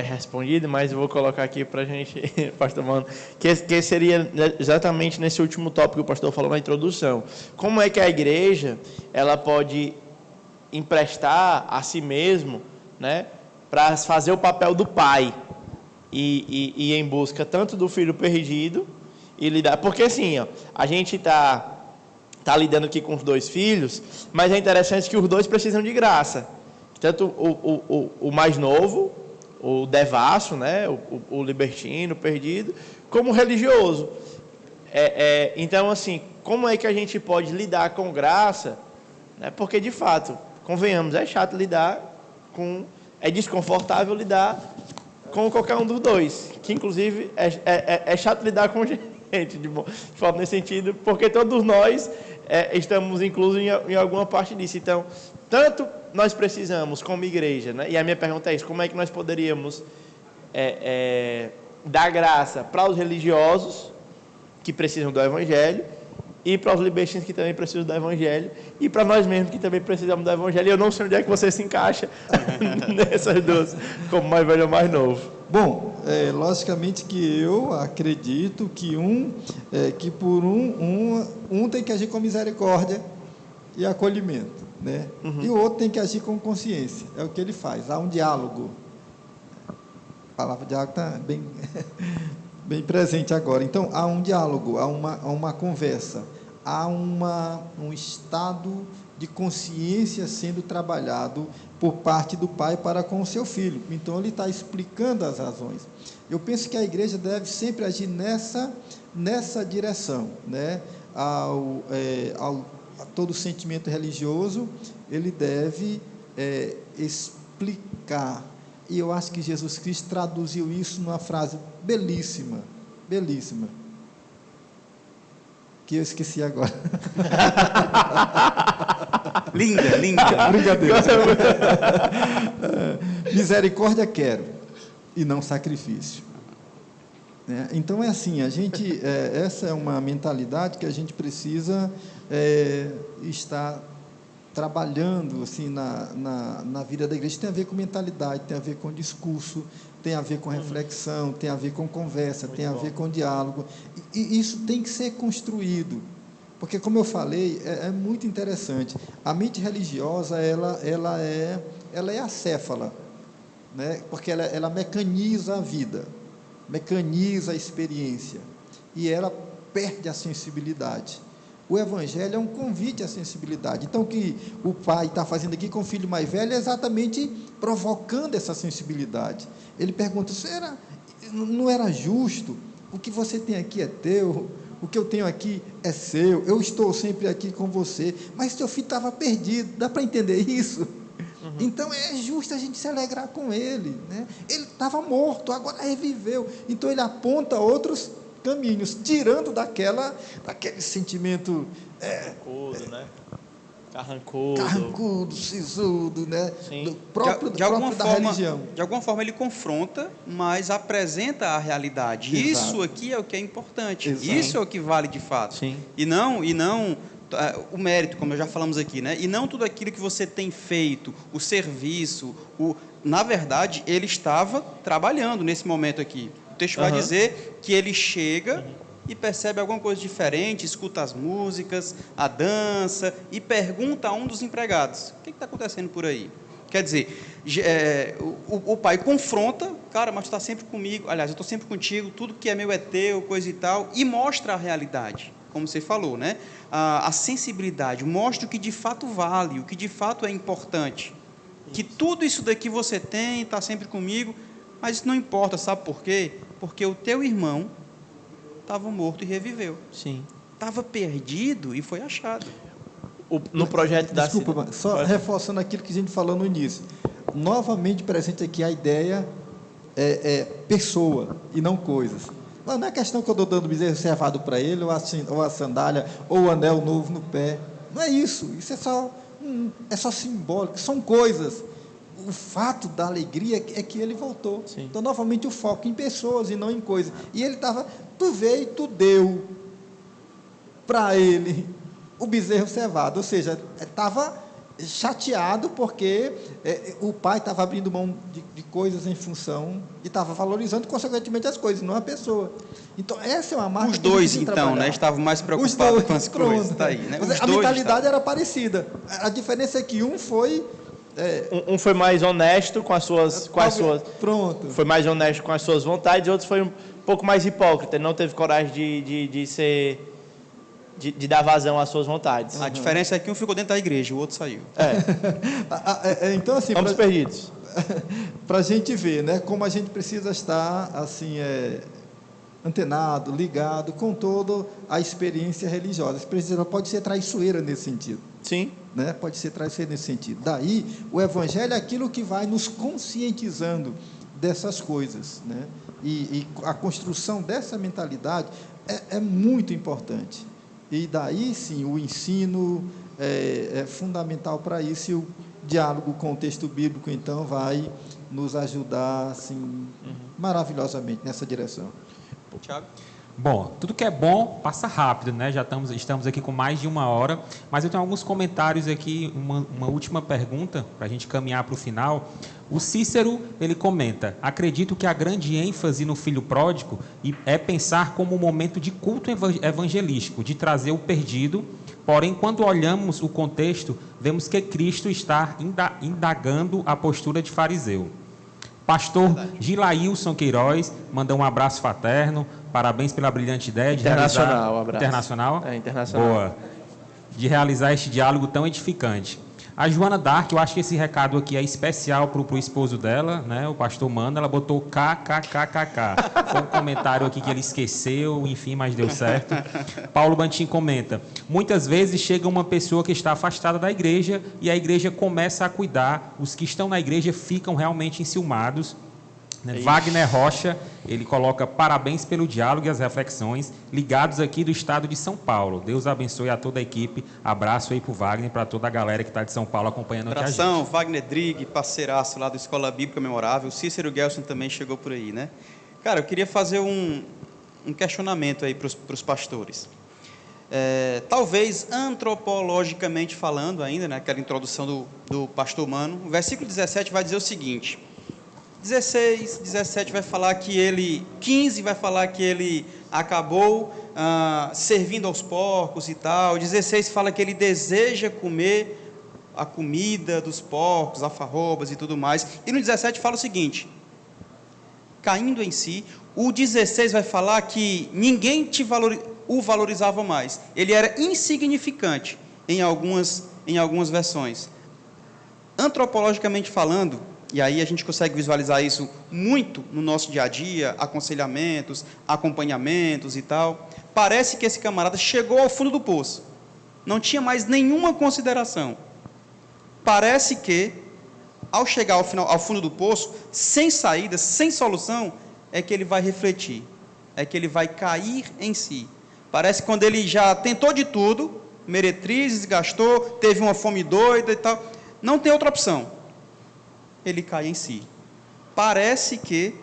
respondida, mas eu vou colocar aqui para a gente, pastor Mano, que seria exatamente nesse último tópico que o pastor falou na introdução. Como é que a igreja ela pode emprestar a si mesmo, né, para fazer o papel do pai e ir em busca tanto do filho perdido e lidar... Porque assim, ó, a gente está lidando aqui com os 2 filhos, mas é interessante que os 2 precisam de graça. Tanto o mais novo, o devasso, né, o libertino, o perdido, como o religioso. Então, assim, como é que a gente pode lidar com graça? Né? Porque, de fato, convenhamos, é chato lidar com... É desconfortável lidar com qualquer um dos 2. Que, inclusive, é chato lidar com gente, de forma nesse sentido, porque todos nós estamos inclusos em alguma parte disso. Então, tanto nós precisamos, como igreja, né? E a minha pergunta é isso, como é que nós poderíamos dar graça para os religiosos que precisam do Evangelho e para os libertinos que também precisam do Evangelho e para nós mesmos que também precisamos do Evangelho. Eu não sei onde é que você se encaixa nessas 2, como mais velho ou mais novo. Bom, logicamente que eu acredito que que por um tem que agir com misericórdia e acolhimento, né? E o outro tem que agir com consciência. É o que ele faz. Há um diálogo. A palavra diálogo está bem, bem presente agora. Então, há um diálogo, há uma conversa, há um estado de consciência sendo trabalhado por parte do pai para com o seu filho. Então, ele está explicando as razões. Eu penso que a igreja deve sempre agir nessa direção, né? A todo sentimento religioso, ele deve explicar. E eu acho que Jesus Cristo traduziu isso numa frase belíssima, belíssima, que eu esqueci agora. Linda, linda. Brincadeira. Misericórdia quero, e não sacrifício. Então, é assim, essa é uma mentalidade que a gente precisa estar trabalhando assim, na vida da igreja. Tem a ver com mentalidade, tem a ver com discurso, tem a ver com reflexão, tem a ver com conversa, tem a ver com diálogo. E isso tem que ser construído, porque, como eu falei, é muito interessante. A mente religiosa, ela é acéfala, né? Porque ela mecaniza a vida, mecaniza a experiência, e ela perde a sensibilidade. O Evangelho é um convite à sensibilidade. Então, o que o pai está fazendo aqui com o filho mais velho é exatamente provocando essa sensibilidade. Ele pergunta: não era justo? O que você tem aqui é teu, o que eu tenho aqui é seu, eu estou sempre aqui com você, mas seu filho estava perdido, dá para entender isso? Então, é justo a gente se alegrar com ele, né? Ele estava morto, agora reviveu. Então, ele aponta outros caminhos, tirando daquele sentimento Carrancudo, né? Carrancudo, sisudo, né? Sim. próprio da religião. De alguma forma ele confronta, mas apresenta a realidade. Exato. Isso aqui é o que é importante. Exato. Isso é o que vale de fato. Sim. E não o mérito, como já falamos aqui, né? E não tudo aquilo que você tem feito, o serviço, na verdade, ele estava trabalhando nesse momento aqui. O texto vai dizer que ele chega e percebe alguma coisa diferente, escuta as músicas, a dança, e pergunta a um dos empregados: o que está acontecendo por aí? Quer dizer, o pai confronta: cara, mas tu está sempre comigo, aliás, eu estou sempre contigo, tudo que é meu é teu, coisa e tal, e mostra a realidade, como você falou, né? A sensibilidade, mostra o que de fato vale, o que de fato é importante, que tudo isso daqui você tem, está sempre comigo, mas isso não importa, sabe por quê? Porque o teu irmão estava morto e reviveu. Sim. Estava perdido e foi achado. No projeto da... Desculpa, só reforçando aquilo que a gente falou no início. Novamente presente aqui a ideia pessoa e não coisas. Não é questão que eu estou dando bezerro cevado para ele, ou a sandália, ou o anel novo no pé. Não é isso. Isso é só simbólico, são coisas. O fato da alegria é que ele voltou. Sim. Então, novamente, o foco em pessoas e não em coisas. E ele estava, tu veio e tu deu para ele o bezerro cevado, ou seja, estava chateado porque o pai estava abrindo mão de coisas em função e estava valorizando, consequentemente, as coisas, não a pessoa. Então, essa é uma marca. Os dois, então, né, estavam mais preocupados com as coisas. Tá aí, né? A mentalidade era parecida. A diferença é que um foi... Um foi mais honesto com as suas... Pronto. Foi mais honesto com as suas vontades, e outro foi um pouco mais hipócrita, não teve coragem de dar vazão às suas vontades. A diferença é que um ficou dentro da igreja, o outro saiu. Então, assim... Fomos perdidos. Para a gente ver, né, como a gente precisa estar, assim, antenado, ligado com toda a experiência religiosa. A experiência pode ser traiçoeira nesse sentido. Sim. Né? Pode ser traiçoeira nesse sentido. Daí, o Evangelho é aquilo que vai nos conscientizando dessas coisas, né? E a construção dessa mentalidade é muito importante. E daí, sim, o ensino é fundamental para isso, e o diálogo com o texto bíblico, então, vai nos ajudar, assim, maravilhosamente nessa direção. Tiago? Bom, tudo que é bom passa rápido, né? Já estamos aqui com mais de 1 hora, mas eu tenho alguns comentários aqui, uma última pergunta para a gente caminhar para o final. O Cícero, ele comenta: acredito que a grande ênfase no filho pródigo é pensar como um momento de culto evangelístico, de trazer o perdido, porém, quando olhamos o contexto, vemos que Cristo está indagando a postura de fariseu. Pastor Gilailson Queiroz mandou um abraço fraterno, parabéns pela brilhante ideia de internacional, abraço. Internacional? Internacional. Boa. De realizar este diálogo tão edificante. A Joana Dark, eu acho que esse recado aqui é especial para o esposo dela, né, o pastor Mano, ela botou KKKKK. Foi um comentário aqui que ele esqueceu, enfim, mas deu certo. Paulo Bantim comenta: muitas vezes chega uma pessoa que está afastada da igreja e a igreja começa a cuidar, os que estão na igreja ficam realmente enciumados. Wagner Rocha, ele coloca: parabéns pelo diálogo e as reflexões, ligados aqui do estado de São Paulo. Deus abençoe a toda a equipe. Abraço aí para o Wagner e para toda a galera que está de São Paulo acompanhando aqui a gente. Wagner Drig, parceiraço lá do Escola Bíblica Memorável. Cícero Gelson também chegou por aí, né? Cara, eu queria fazer um questionamento aí para os pastores. Talvez antropologicamente falando ainda, né, aquela introdução do pastor Mano, o versículo 17 vai dizer o seguinte: 16, 17 vai falar que ele... 15 vai falar que ele acabou servindo aos porcos e tal. 16 fala que ele deseja comer a comida dos porcos, alfarrobas e tudo mais. E no 17 fala o seguinte: caindo em si. O 16 vai falar que ninguém o valorizava mais. Ele era insignificante em algumas versões. Antropologicamente falando, e aí a gente consegue visualizar isso muito no nosso dia a dia, aconselhamentos, acompanhamentos e tal. Parece que esse camarada chegou ao fundo do poço, não tinha mais nenhuma consideração. Parece que, ao chegar ao fundo do poço, sem saída, sem solução, é que ele vai refletir, é que ele vai cair em si. Parece que quando ele já tentou de tudo, meretrizes, gastou, teve uma fome doida e tal, não tem outra opção. Ele cai em si. Parece que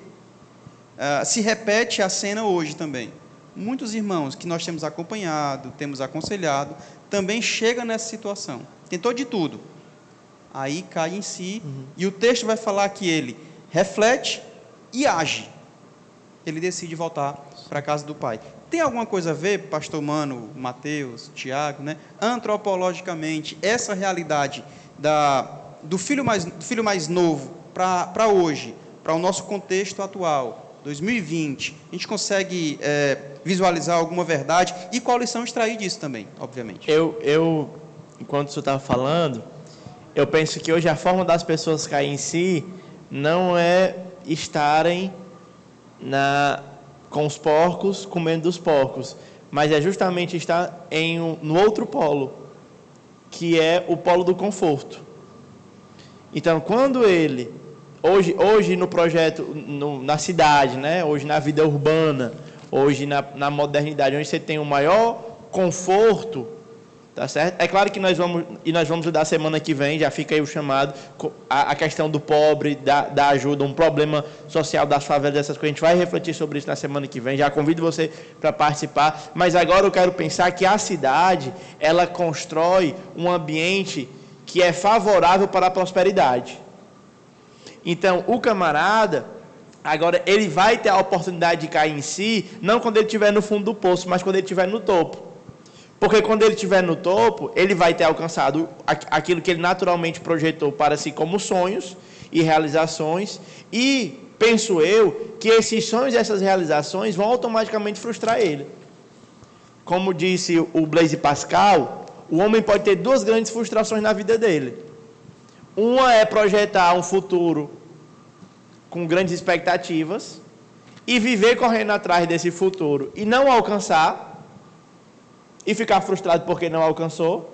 se repete a cena hoje também. Muitos irmãos que nós temos acompanhado, temos aconselhado, também chegam nessa situação. Tentou de tudo. Aí cai em si, e o texto vai falar que ele reflete e age. Ele decide voltar para a casa do pai. Tem alguma coisa a ver, pastor Mano, Mateus, Tiago, né? Antropologicamente, essa realidade do filho mais novo para hoje, para o nosso contexto atual, 2020, a gente consegue visualizar alguma verdade? E qual lição extrair disso também, obviamente? Eu enquanto você estava falando, eu penso que hoje a forma das pessoas caírem em si não é estarem com os porcos, comendo dos porcos, mas é justamente estar no outro polo, que é o polo do conforto. Então, quando ele, hoje no projeto, na cidade, né? Hoje na vida urbana, hoje na modernidade, onde você tem o maior conforto, Tá certo? É claro que nós vamos lidar semana que vem, já fica aí o chamado, a questão do pobre, da ajuda, um problema social das favelas, essas coisas. A gente vai refletir sobre isso na semana que vem. Já convido você para participar. Mas agora eu quero pensar que a cidade, ela constrói um ambiente que é favorável para a prosperidade. Então, o camarada, agora, ele vai ter a oportunidade de cair em si, não quando ele estiver no fundo do poço, mas quando ele estiver no topo. Porque quando ele estiver no topo, ele vai ter alcançado aquilo que ele naturalmente projetou para si como sonhos e realizações. E penso eu que esses sonhos e essas realizações vão automaticamente frustrar ele. Como disse o Blaise Pascal, o homem pode ter duas grandes frustrações na vida dele. Uma é projetar um futuro com grandes expectativas e viver correndo atrás desse futuro e não alcançar, e ficar frustrado porque não alcançou.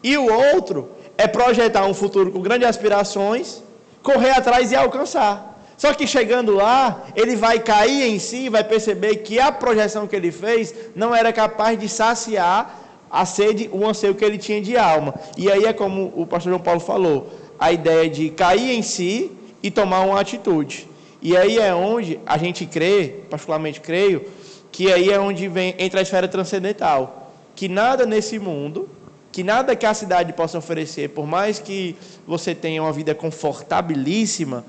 E o outro é projetar um futuro com grandes aspirações, correr atrás e alcançar. Só que chegando lá, ele vai cair em si, vai perceber que a projeção que ele fez não era capaz de saciar a sede, o anseio que ele tinha de alma. E aí é como o pastor João Paulo falou, a ideia de cair em si e tomar uma atitude. E aí é onde a gente crê, particularmente creio, que aí é onde entra a esfera transcendental. Que nada nesse mundo, que nada que a cidade possa oferecer, por mais que você tenha uma vida confortabilíssima,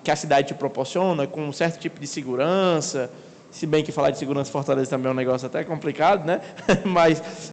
que a cidade te proporciona, com um certo tipo de segurança, se bem que falar de segurança em Fortaleza também é um negócio até complicado, né? Mas